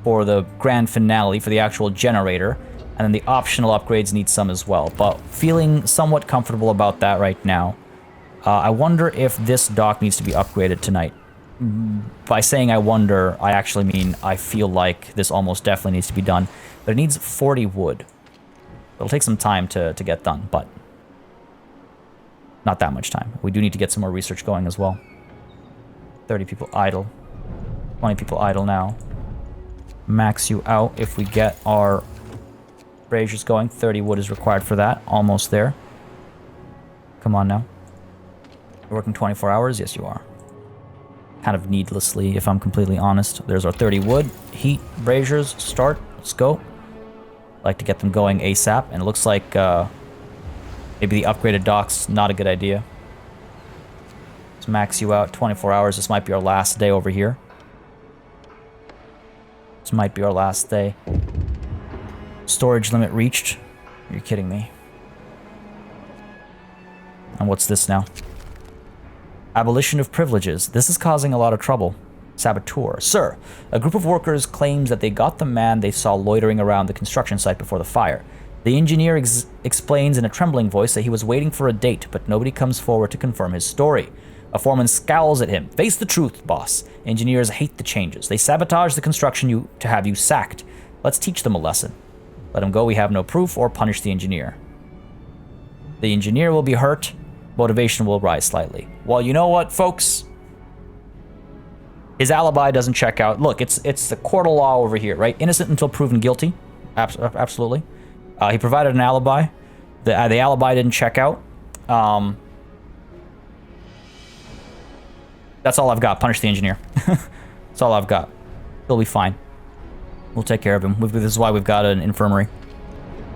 for the grand finale, for the actual generator. And then the optional upgrades need some as well. But feeling somewhat comfortable about that right now. I wonder if this dock needs to be upgraded tonight. By saying I wonder, I actually mean I feel like this almost definitely needs to be done. But it needs 40 wood. It'll take some time to get done, but not that much time. We do need to get some more research going as well. 30 people idle. 20 people idle now. Max you out if we get our braziers going. 30 wood is required for that. Almost there. Come on now. You're working 24 hours? Yes, you are. Kind of needlessly, if I'm completely honest. There's our 30 wood. Heat, braziers, start. Let's go. Like to get them going ASAP. And it looks like maybe the upgraded dock's not a good idea. Let's max you out. 24 hours. This might be our last day over here. This might be our last day. Storage limit reached. You're kidding me. And what's this now? Abolition of privileges. This is causing a lot of trouble. Saboteur. Sir, a group of workers claims that they got the man they saw loitering around the construction site before the fire. The engineer explains in a trembling voice that he was waiting for a date, but nobody comes forward to confirm his story. A foreman scowls at him. Face the truth, boss. Engineers hate the changes. They sabotage the construction to have you sacked. Let's teach them a lesson. Let him go, we have no proof, or punish the engineer. The engineer will be hurt. Motivation will rise slightly. Well, you know what, folks? His alibi doesn't check out. Look, it's the court of law over here, right? Innocent until proven guilty. Absolutely. He provided an alibi. The alibi didn't check out. That's all I've got. Punish the engineer. That's all I've got. He'll be fine. We'll take care of him. This is why we've got an infirmary.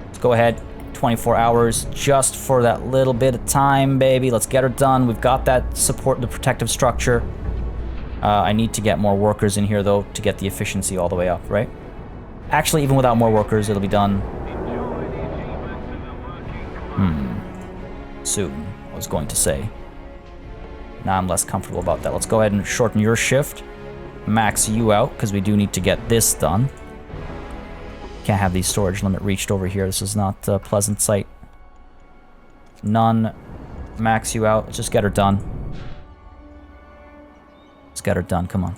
Let's go ahead. 24 hours just for that little bit of time, baby. Let's get her done. We've got that support, the protective structure. I need to get more workers in here, though, to get the efficiency all the way up, right? Actually, even without more workers, it'll be done. Soon, I was going to say. Now I'm less comfortable about that. Let's go ahead and shorten your shift. Max you out, because we do need to get this done. Can't have the storage limit reached over here. This is not a pleasant sight. None. Max you out. Let's just get her done. Let's get her done. Come on.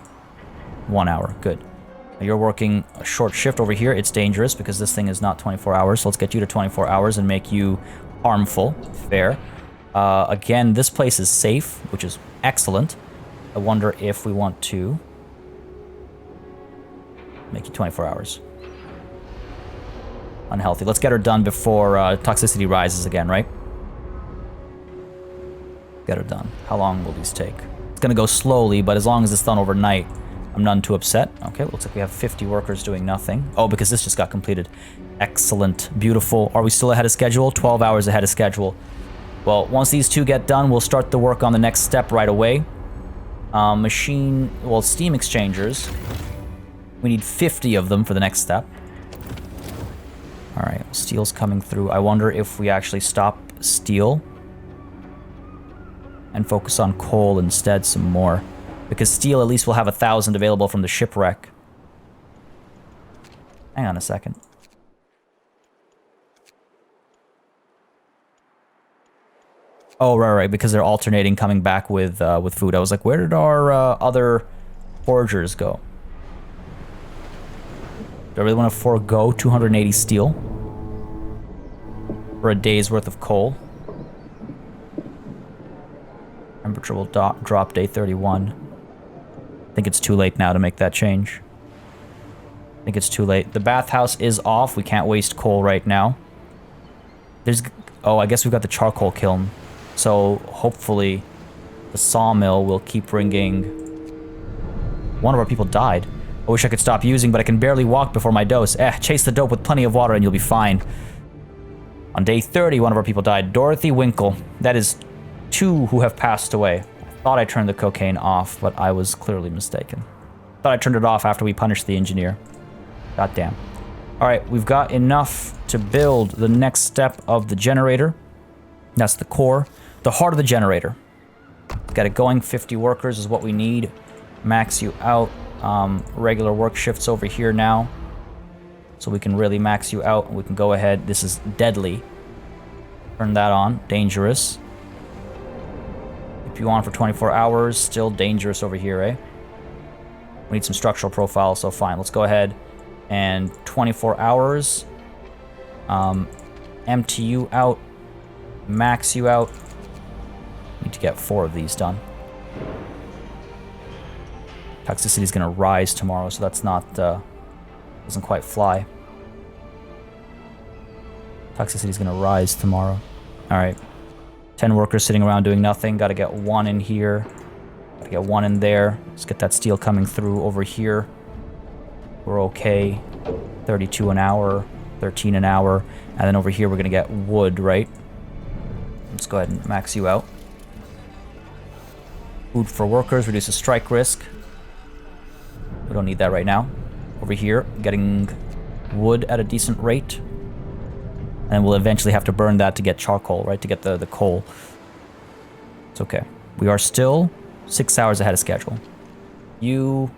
1 hour. Good. You're working a short shift over here. It's dangerous because this thing is not 24 hours. So let's get you to 24 hours and make you harmful. Fair. Again, this place is safe, which is excellent. I wonder if we want to make you 24 hours. Unhealthy. Let's get her done before toxicity rises again, right? Get her done. How long will these take? It's gonna go slowly, but as long as it's done overnight, I'm none too upset. Okay, looks like we have 50 workers doing nothing. Oh, because this just got completed. Excellent. Beautiful. Are we still ahead of schedule? 12 hours ahead of schedule. Well, once these two get done, we'll start the work on the next step right away. Steam exchangers. We need 50 of them for the next step. Alright, steel's coming through. I wonder if we actually stop steel and focus on coal instead some more. Because steel at least will have 1,000 available from the shipwreck. Hang on a second. Oh, right, because they're alternating coming back with food. I was like, where did our other foragers go? Do I really want to forego 280 steel for a day's worth of coal? Temperature will drop day 31. I think it's too late now to make that change. I think it's too late. The bathhouse is off. We can't waste coal right now. Oh, I guess we've got the charcoal kiln. So hopefully the sawmill will keep bringing... One of our people died. I wish I could stop using, but I can barely walk before my dose. Chase the dope with plenty of water and you'll be fine. On day 30, one of our people died. Dorothy Winkle. That is 2 who have passed away. I thought I turned the cocaine off, but I was clearly mistaken. Thought I turned it off after we punished the engineer. Goddamn. Alright, we've got enough to build the next step of the generator. That's the core. The heart of the generator. Got it going. 50 workers is what we need. Max you out. Regular work shifts over here now. So we can really max you out. We can go ahead. This is deadly. Turn that on. Dangerous. Keep you on for 24 hours. Still dangerous over here, eh? We need some structural profile, so fine. Let's go ahead and 24 hours. Empty you out. Max you out. Need to get 4 of these done. Toxicity is going to rise tomorrow, so that's not... doesn't quite fly. Toxicity is going to rise tomorrow. Alright. 10 workers sitting around doing nothing. Got to get 1 in here. Got to get 1 in there. Let's get that steel coming through over here. We're okay. 32 an hour. 13 an hour. And then over here we're going to get wood, right? Let's go ahead and max you out. Food for workers. Reduces strike risk. We don't need that right now. Over here, getting wood at a decent rate. And we'll eventually have to burn that to get charcoal, right? To get the coal. It's okay. We are still 6 hours ahead of schedule. You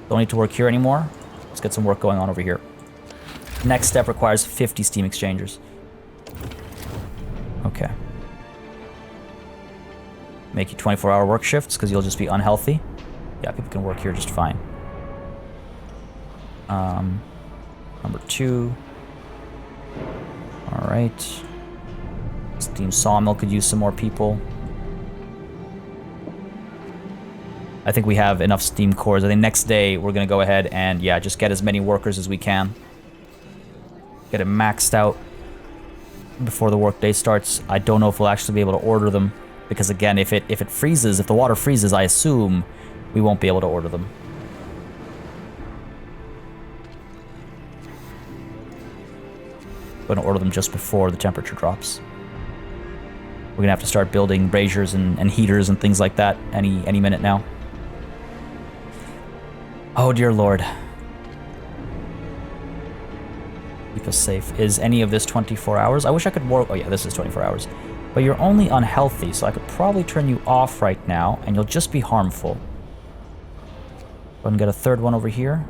don't need to work here anymore. Let's get some work going on over here. Next step requires 50 steam exchangers. Okay. Make you 24-hour work shifts because you'll just be unhealthy. Yeah, people can work here just fine. Number 2. Alright. Steam sawmill could use some more people. I think we have enough steam cores. I think next day we're going to go ahead and, yeah, just get as many workers as we can. Get it maxed out before the workday starts. I don't know if we'll actually be able to order them. Because again, if it freezes, if the water freezes, I assume we won't be able to order them. We're going to order them just before the temperature drops. We're going to have to start building braziers and heaters and things like that any minute now. Oh dear lord. Keep us safe. Is any of this 24 hours? I wish I could work... Oh yeah, this is 24 hours. But you're only unhealthy, so I could probably turn you off right now, and you'll just be harmful. Go ahead and get a third one over here.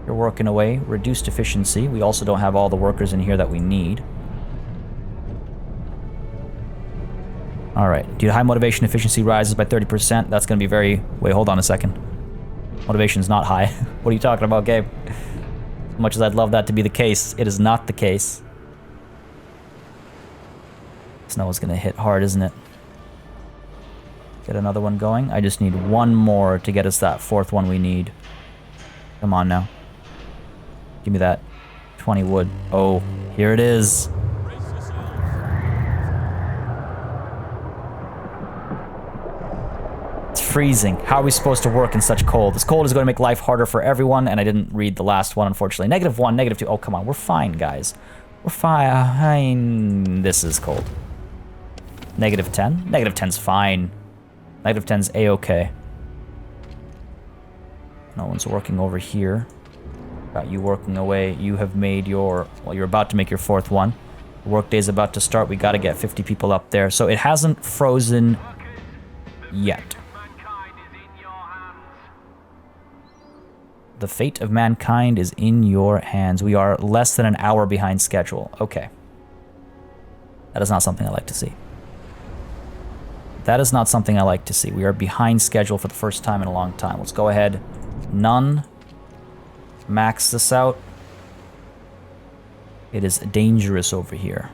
You're working away. Reduced efficiency. We also don't have all the workers in here that we need. Alright. Due to high motivation, efficiency rises by 30%. That's going to be very... Wait, hold on a second. Motivation is not high. What are you talking about, Gabe? As much as I'd love that to be the case, it is not the case. Snow is gonna hit hard, isn't it? Get another one going. I just need one more to get us that 4th one we need. Come on now. Give me that 20 wood. Oh, here it is. It's freezing. How are we supposed to work in such cold? This cold is going to make life harder for everyone, and I didn't read the last one, unfortunately. -1, -2. Oh, come on. We're fine, guys. We're fine. This is cold. -10? -10's fine. -10's a-okay. No one's working over here. Got you working away. You have made your... Well, you're about to make your 4th one. The workday's about to start. We gotta get 50 people up there. So it hasn't frozen yet. The fate of mankind is in your hands. We are less than an hour behind schedule. Okay. That is not something I like to see. That is not something I like to see. We are behind schedule for the first time in a long time. Let's go ahead. None. Max this out. It is dangerous over here.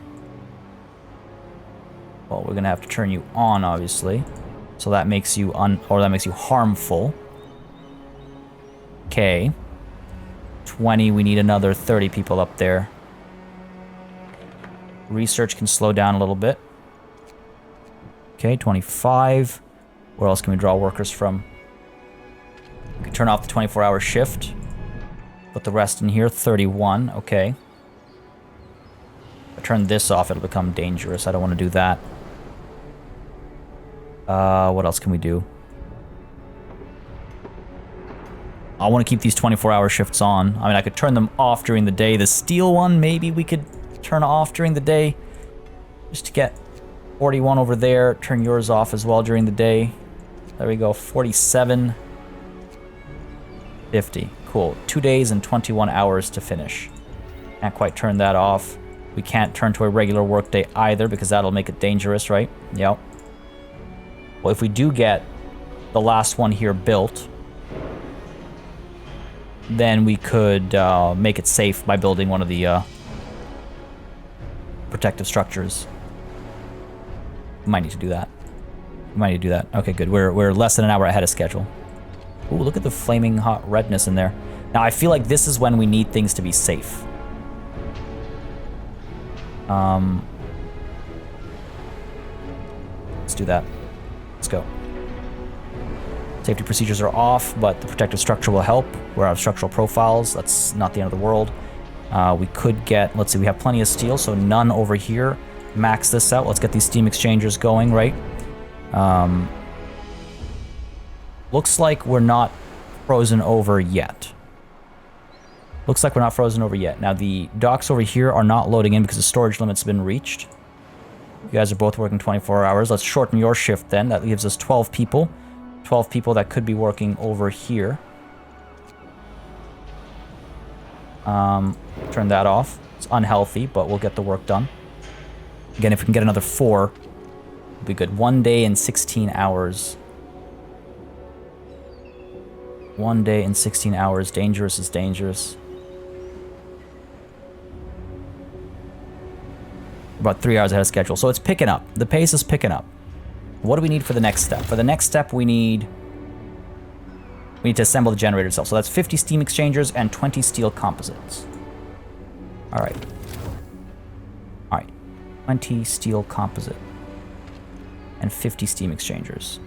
Well, we're gonna have to turn you on, obviously. So that makes you that makes you harmful. Okay. 20, we need another 30 people up there. Research can slow down a little bit. Okay, 25. Where else can we draw workers from? We can turn off the 24-hour shift. Put the rest in here, 31, okay. If I turn this off, it'll become dangerous. I don't want to do that. What else can we do? I want to keep these 24-hour shifts on. I mean, I could turn them off during the day. The steel one, maybe we could turn off during the day. Just to get 41 over there. Turn yours off as well during the day. There we go, 47. 50. Cool. 2 days and 21 hours to finish. Can't quite turn that off. We can't turn to a regular workday either because that'll make it dangerous, right? Yep. Well, if we do get the last one here built, then we could make it safe by building one of the protective structures. We might need to do that. We might need to do that. Okay, good. We're less than an hour ahead of schedule. Ooh, look at the flaming hot redness in there. Now, I feel like this is when we need things to be safe. Let's do that. Let's go. Safety procedures are off, but the protective structure will help. We're out of structural profiles. That's not the end of the world. We could get... Let's see, we have plenty of steel, so none over here. Max this out. Let's get these steam exchangers going, right? Looks like we're not frozen over yet. Looks like we're not frozen over yet. Now, the docks over here are not loading in because the storage limit's been reached. You guys are both working 24 hours. Let's shorten your shift then. That gives us 12 people. 12 people that could be working over here. Turn that off. It's unhealthy, but we'll get the work done. Again, if we can get another 4, it'll be good. 1 day and 16 hours. 1 day and 16 hours. Dangerous is dangerous. About 3 hours ahead of schedule. So it's picking up. The pace is picking up. What do we need for the next step? For the next step, we need to assemble the generator itself. So that's 50 steam exchangers and 20 steel composites. All right. All right. 20 steel composite and 50 steam exchangers.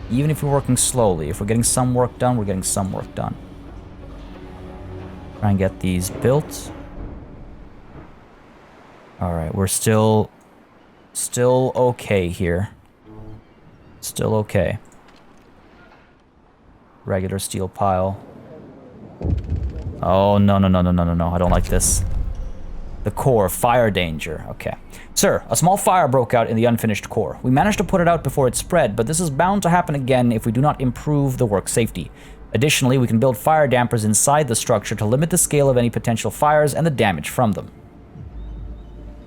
Even if we're working slowly, if we're getting some work done, we're getting some work done. Try and get these built. All right, we're still okay here. Still okay. Regular steel pile. Oh, no. I don't like this. The core, fire danger. Okay. Sir, a small fire broke out in the unfinished core. We managed to put it out before it spread, but this is bound to happen again if we do not improve the work safety. Additionally, we can build fire dampers inside the structure to limit the scale of any potential fires and the damage from them.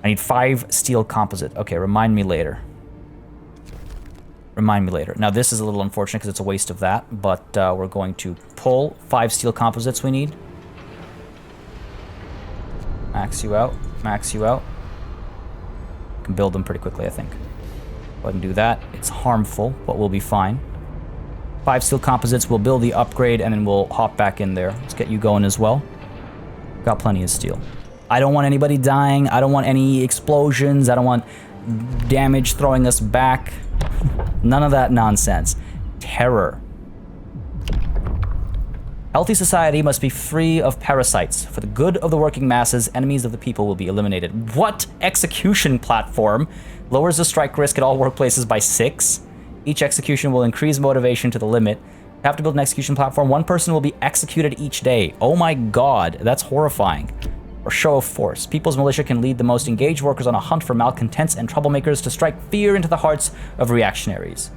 I need 5 steel composite. Okay, remind me later. Remind me later. Now, this is a little unfortunate because it's a waste of that, but we're going to pull 5 steel composites we need. Max you out. Max you out. Can build them pretty quickly, I think. Go ahead and do that. It's harmful, but we'll be fine. 5 steel composites, we'll build the upgrade, and then we'll hop back in there. Let's get you going as well. Got plenty of steel. I don't want anybody dying. I don't want any explosions. I don't want damage throwing us back. None of that nonsense. Terror. Healthy society must be free of parasites. For the good of the working masses, enemies of the people will be eliminated. What execution platform lowers the strike risk at all workplaces by 6? Each execution will increase motivation to the limit. You have to build an execution platform. 1 person will be executed each day. Oh my god, that's horrifying. Or show of force. People's militia can lead the most engaged workers on a hunt for malcontents and troublemakers to strike fear into the hearts of reactionaries.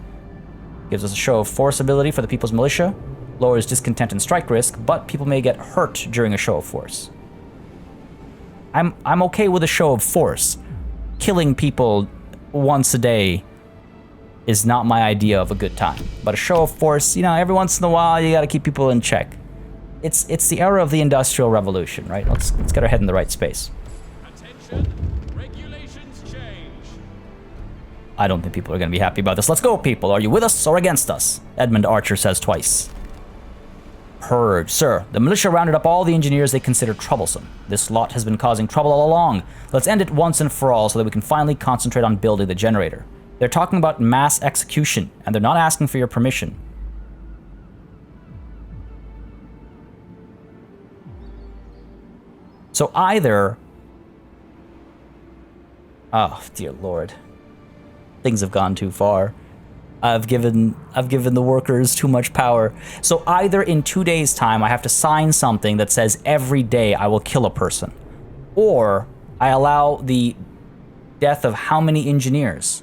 Gives us a show of force ability for the people's militia. Lowers discontent and strike risk, but people may get hurt during a show of force. I'm okay with a show of force. Killing people once a day is not my idea of a good time. But a show of force, you know, every once in a while you gotta keep people in check. It's the era of the Industrial Revolution, right? Let's get our head in the right space. Attention, regulations change. I don't think people are gonna be happy about this. Let's go, people. Are you with us or against us? Edmund Archer says twice. Purge. Sir, the militia rounded up all the engineers they consider troublesome. This lot has been causing trouble all along. Let's end it once and for all so that we can finally concentrate on building the generator. They're talking about mass execution, and they're not asking for your permission. So either... Oh, dear Lord. Things have gone too far. I've given the workers too much power. So either in 2 days' time, I have to sign something that says every day I will kill a person. Or I allow the death of how many engineers?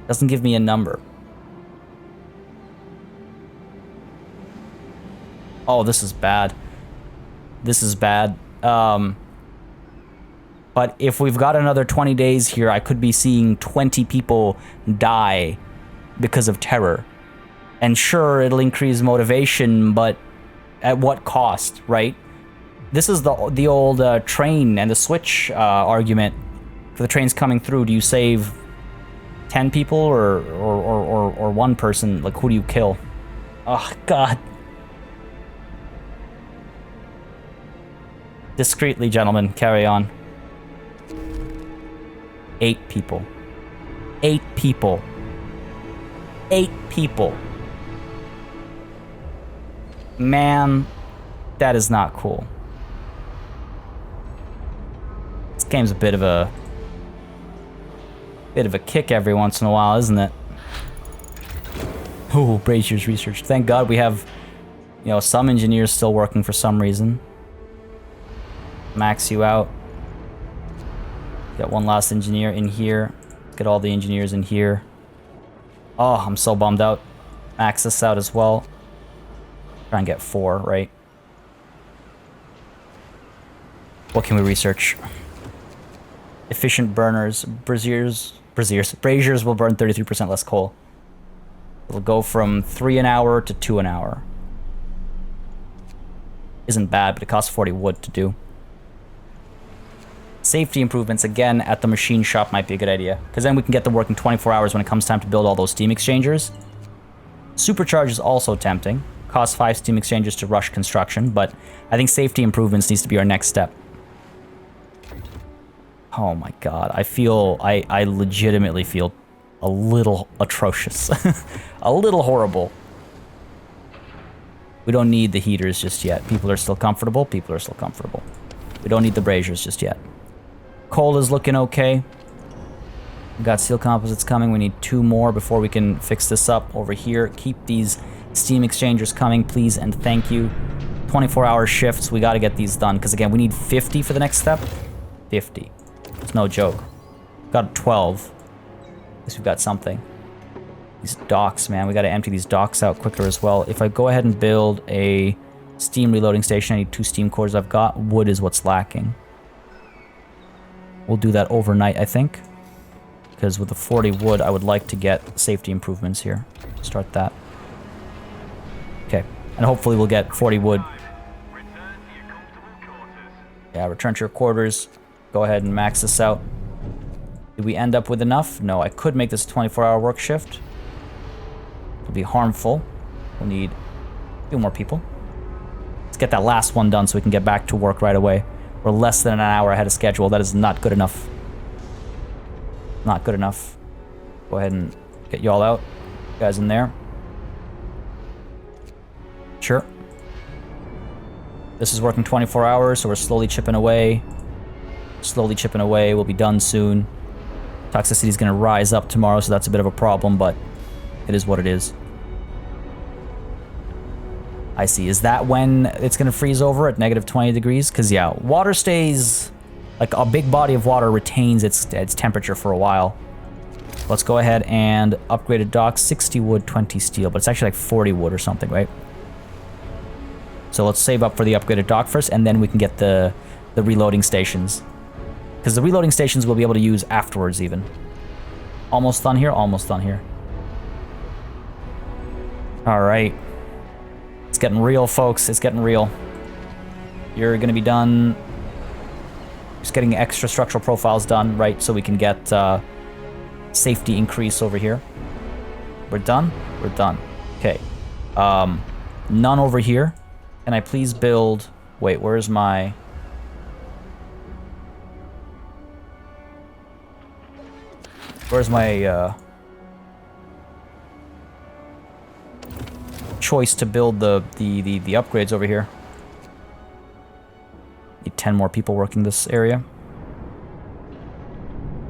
Doesn't give me a number. Oh, this is bad. This is bad. But if we've got another 20 days here, I could be seeing 20 people die because of terror. And sure, it'll increase motivation, but at what cost, right? This is the old train and the switch argument. For the trains coming through, do you save 10 people or 1 person? Like, who do you kill? Oh, God. Discreetly, gentlemen, carry on. 8 people. 8 people. 8 people. Man, that is not cool. This game's a bit of a kick every once in a while, isn't it? Oh, Brazier's research. Thank God we have, you know, some engineers still working for some reason. Max you out. Get 1 last engineer in here. Get all the engineers in here. Oh, I'm so bummed out. Max this out as well. Try and get 4, right? What can we research? Efficient burners. Braziers will burn 33% less coal. It'll go from 3 an hour to 2 an hour. Isn't bad, but it costs 40 wood to do. Safety improvements, again, at the machine shop might be a good idea. Because then we can get to work in 24 hours when it comes time to build all those steam exchangers. Supercharge is also tempting. Costs 5 steam exchangers to rush construction, but I think safety improvements needs to be our next step. Oh my god, I legitimately feel a little atrocious. A little horrible. We don't need the heaters just yet. People are still comfortable. People are still comfortable. We don't need the braziers just yet. Coal is looking okay. We've got steel composites coming. We need 2 more before we can fix this up over here. Keep these steam exchangers coming, please, and thank you. 24-hour shifts. We got to get these done, because, again, we need 50 for the next step. 50. It's no joke. Got 12. At least we've got something. These docks, man. We got to empty these docks out quicker as well. If I go ahead and build a steam reloading station, I need 2 steam cores. I've got wood is what's lacking. We'll do that overnight, I think. Because with the 40 wood, I would like to get safety improvements here. Start that. Okay. And hopefully we'll get 40 wood. Yeah, return to your quarters. Go ahead and max this out. Did we end up with enough? No, I could make this a 24-hour work shift. It'll be harmful. We'll need a few more people. Let's get that last one done so we can get back to work right away. We're less than an hour ahead of schedule. That is not good enough. Not good enough. Go ahead and get y'all out. You guys in there. Sure. This is working 24 hours, so we're slowly chipping away. Slowly chipping away. We'll be done soon. Toxicity is going to rise up tomorrow, so that's a bit of a problem, but it is what it is. I see. Is that when it's going to freeze over at negative 20 degrees? Because, yeah, water stays... Like, a big body of water retains its temperature for a while. Let's go ahead and upgrade a dock. 60 wood, 20 steel. But it's actually like 40 wood or something, right? So let's save up for the upgraded dock first, and then we can get the reloading stations. Because the reloading stations we'll be able to use afterwards, even. Almost done here? Almost done here. Alright. It's getting real, folks. It's getting real. You're going to be done... Just getting extra structural profiles done, right, so we can get safety increase over here. We're done? We're done. Okay. None over here. Can I please build... Wait, where's my... Where's my choice to build the upgrades over here? Need 10 more people working this area.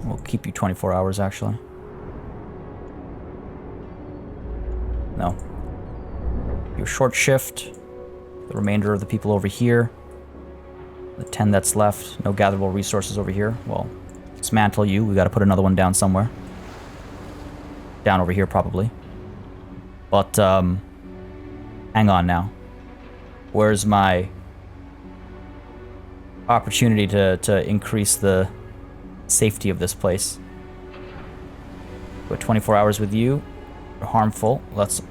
We'll keep you 24 hours, actually. No. Your short shift. The remainder of the people over here. The 10 that's left. No gatherable resources over here. Well, dismantle you. We gotta put another one down somewhere. Down over here, probably. But, hang on now. Where's my... opportunity to increase the safety of this place? Go 24 hours with you. Harmful. Let's go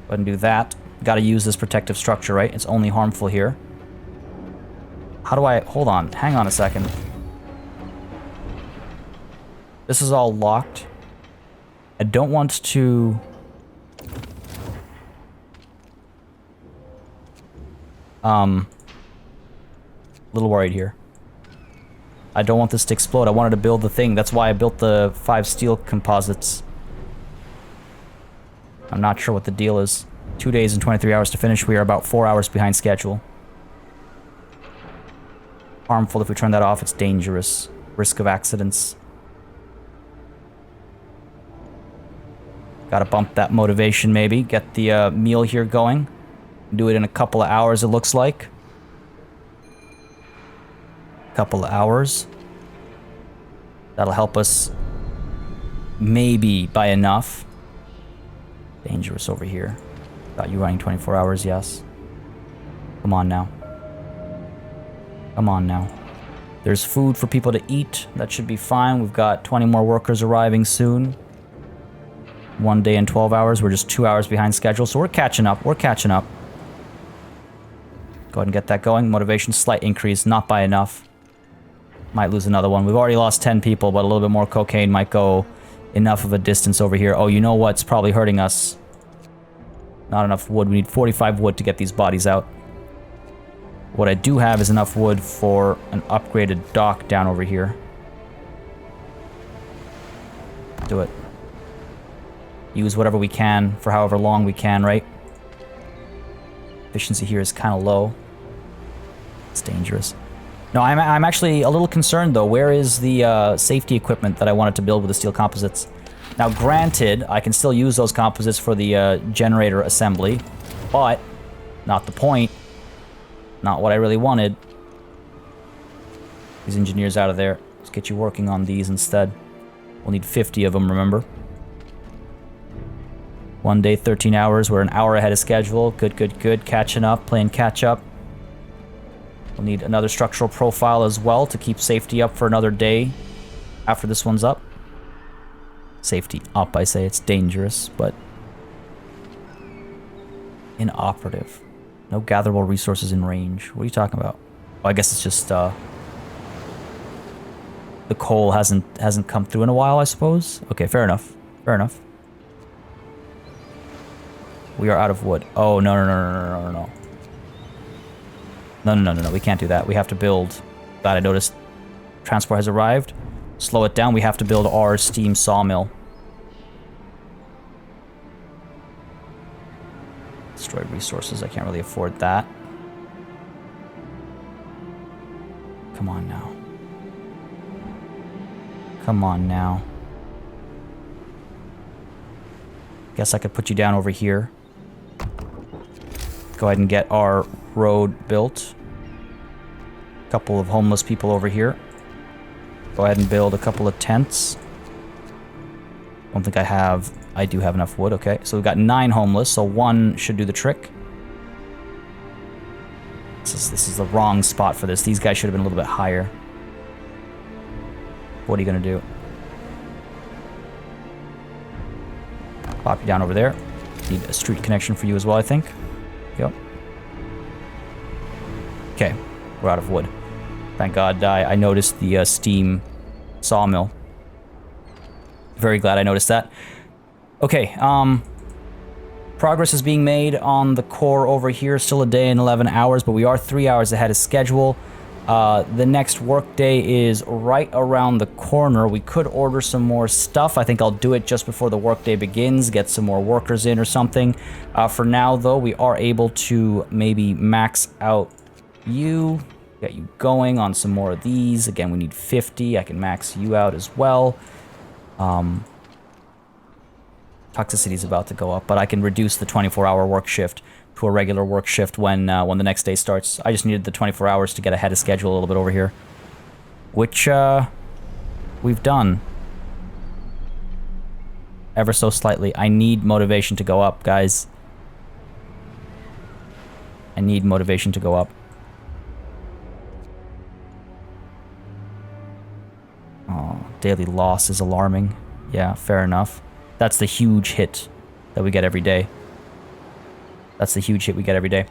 ahead and do that. Gotta use this protective structure, right? It's only harmful here. How do I... Hold on. Hang on a second. This is all locked. I don't want to... little worried here. I don't want this to explode. I wanted to build the thing. That's why I built the 5 steel composites. I'm not sure what the deal is. 2 days and 23 hours to finish. We are about 4 hours behind schedule. Harmful if we turn that off. It's dangerous. Risk of accidents. Gotta bump that motivation maybe. Get the meal here going. Do it in a couple of hours, it looks like. Couple of hours. That'll help us maybe by enough. Dangerous over here. Got you running 24 hours, yes. Come on now. Come on now. There's food for people to eat. That should be fine. We've got 20 more workers arriving soon. 1 day and 12 hours. We're just 2 hours behind schedule, so we're catching up. We're catching up. Go ahead and get that going. Motivation, slight increase, not by enough. Might lose another one. We've already lost 10 people, but a little bit more cocaine might go enough of a distance over here. Oh, you know what's probably hurting us? Not enough wood. We need 45 wood to get these bodies out. What I do have is enough wood for an upgraded dock down over here. Do it. Use whatever we can for however long we can, right? Efficiency here is kind of low. It's dangerous. No, I'm actually a little concerned, though. Where is the safety equipment that I wanted to build with the steel composites? Now, granted, I can still use those composites for the generator assembly, but not the point. Not what I really wanted. These engineers out of there. Let's get you working on these instead. We'll need 50 of them, remember? 1 day, 13 hours. We're an hour ahead of schedule. Good, good, good. Catching up, playing catch up. We'll need another structural profile as well to keep safety up for another day after this one's up. Safety up, I say. It's dangerous, but inoperative. No gatherable resources in range. What are you talking about? Oh, I guess it's just the coal hasn't come through in a while, I suppose. Okay, fair enough. Fair enough. We are out of wood. Oh, no, no, no, no, no, no, no. No, no, no, no, no. We can't do that. We have to build. Glad I noticed. Transport has arrived. Slow it down. We have to build our steam sawmill. Destroy resources. I can't really afford that. Come on now. Come on now. Guess I could put you down over here. Go ahead and get our road built. Couple of homeless people over here. Go ahead and build a couple of tents. Don't think I do have enough wood. Okay, so we've got 9 homeless, so 1 should do the trick. This is the wrong spot for this. These guys should have been a little bit higher. What are you gonna do? Pop you down over there. Need a street connection for you as well, I think. Yep. Okay, we're out of wood. Thank God I noticed the steam sawmill. Very glad I noticed that. Okay, progress is being made on the core over here. Still a day and 11 hours, but we are 3 hours ahead of schedule. The next workday is right around the corner. We could order some more stuff. I think I'll do it just before the workday begins, get some more workers in or something. For now, though, we are able to maybe max out you, get you going on some more of these. Again, we need 50. I can max you out as well. Toxicity is about to go up, but I can reduce the 24-hour work shift to a regular work shift when the next day starts. I just needed the 24 hours to get ahead of schedule a little bit over here, which we've done ever so slightly. I need motivation to go up, guys. I need motivation to go up. Oh, daily loss is alarming. Yeah, fair enough. That's the huge hit that we get every day. That's the huge hit we get every day.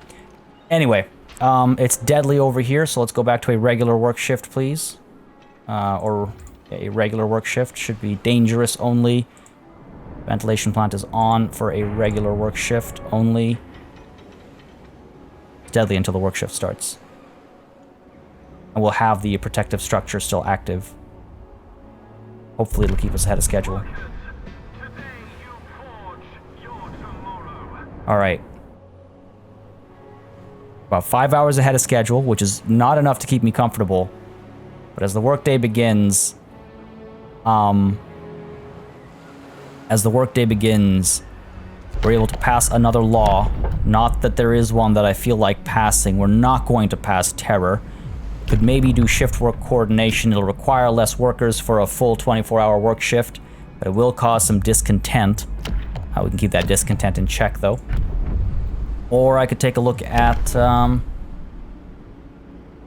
Anyway, it's deadly over here, so let's go back to a regular work shift, please. Or a regular work shift should be dangerous only. Ventilation plant is on for a regular work shift only. Deadly until the work shift starts. And we'll have the protective structure still active. Hopefully it'll keep us ahead of schedule. Alright. About 5 hours ahead of schedule, which is not enough to keep me comfortable. But as the workday begins... we're able to pass another law. Not that there is one that I feel like passing. We're not going to pass terror. Could maybe do shift work coordination. It'll require less workers for a full 24-hour work shift, but it will cause some discontent. We can keep that discontent in check, though. Or I could take a look at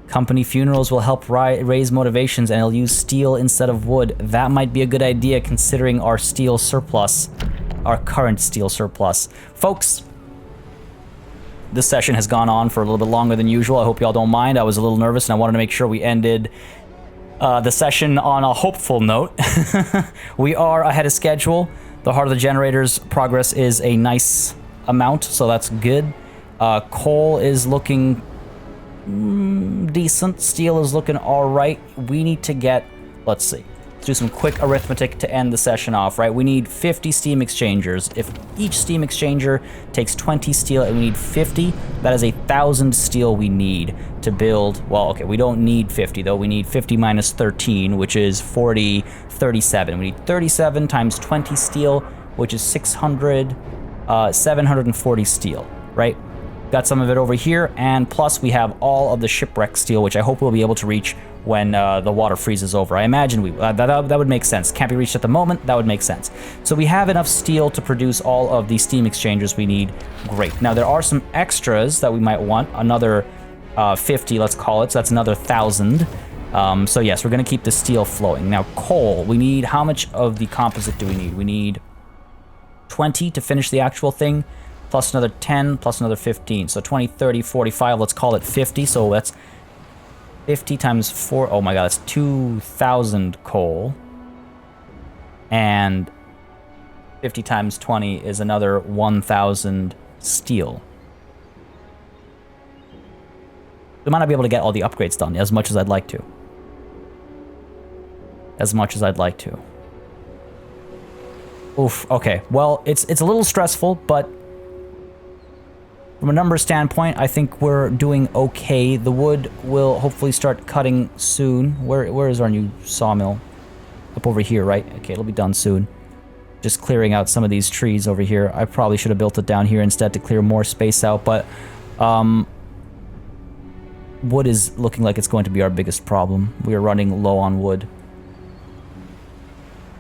company funerals will help raise motivations, and it'll use steel instead of wood. That might be a good idea considering our steel surplus, our current steel surplus. Folks, this session has gone on for a little bit longer than usual. I hope y'all don't mind. I was a little nervous and I wanted to make sure we ended the session on a hopeful note. We are ahead of schedule. The Heart of the Generator's progress is a nice amount, so that's good. Coal is looking decent. Steel is looking alright. We need to get... Let's see. Let's do some quick arithmetic to end the session off, right? We need 50 steam exchangers. If each steam exchanger takes 20 steel and we need 50, that is 1,000 steel we need to build... Well, okay, we don't need 50, though. We need 50 minus 13, which is 40... 37. We need 37 times 20 steel, which is 740 steel, right? Got some of it over here, and plus we have all of the shipwreck steel, which I hope we'll be able to reach when the water freezes over. I imagine that would make sense. Can't be reached at the moment. That would make sense. So we have enough steel to produce all of the steam exchangers we need. Great. Now there are some extras that we might want. Another 50, let's call it. So that's another 1,000. So yes, we're going to keep the steel flowing. Now, coal. We need... How much of the composite do we need? We need 20 to finish the actual thing, plus another 10, plus another 15. So 20, 30, 45, let's call it 50. So that's 50 times 4. Oh my god, that's 2,000 coal. And 50 times 20 is another 1,000 steel. We might not be able to get all the upgrades done as much as I'd like to. As much as I'd like to. Oof, okay. Well, it's a little stressful, but from a numbers standpoint, I think we're doing okay. The wood will hopefully start cutting soon. Where is our new sawmill? Up over here, right? Okay, it'll be done soon. Just clearing out some of these trees over here. I probably should have built it down here instead to clear more space out, but wood is looking like it's going to be our biggest problem. We are running low on wood.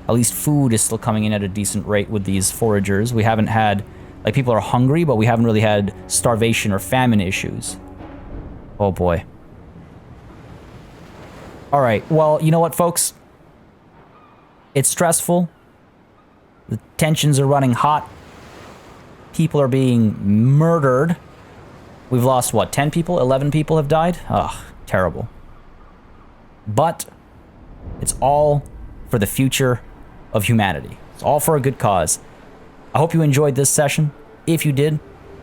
At least food is still coming in at a decent rate with these foragers. We haven't had... Like, people are hungry, but we haven't really had starvation or famine issues. Oh, boy. Alright, well, you know what, folks? It's stressful. The tensions are running hot. People are being murdered. We've lost, what, 10 people? 11 people have died? Ugh, terrible. But it's all for the future of humanity. It's all for a good cause. I hope you enjoyed this session. If you did,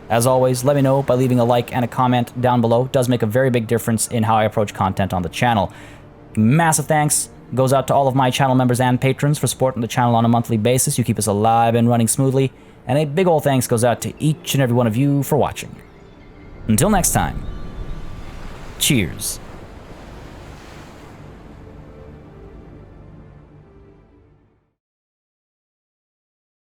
as always, let me know by leaving a like and a comment down below. It does make a very big difference in how I approach content on the channel. Massive thanks goes out to all of my channel members and patrons for supporting the channel on a monthly basis. You keep us alive and running smoothly. And a big ol' thanks goes out to each and every one of you for watching. Until next time, cheers.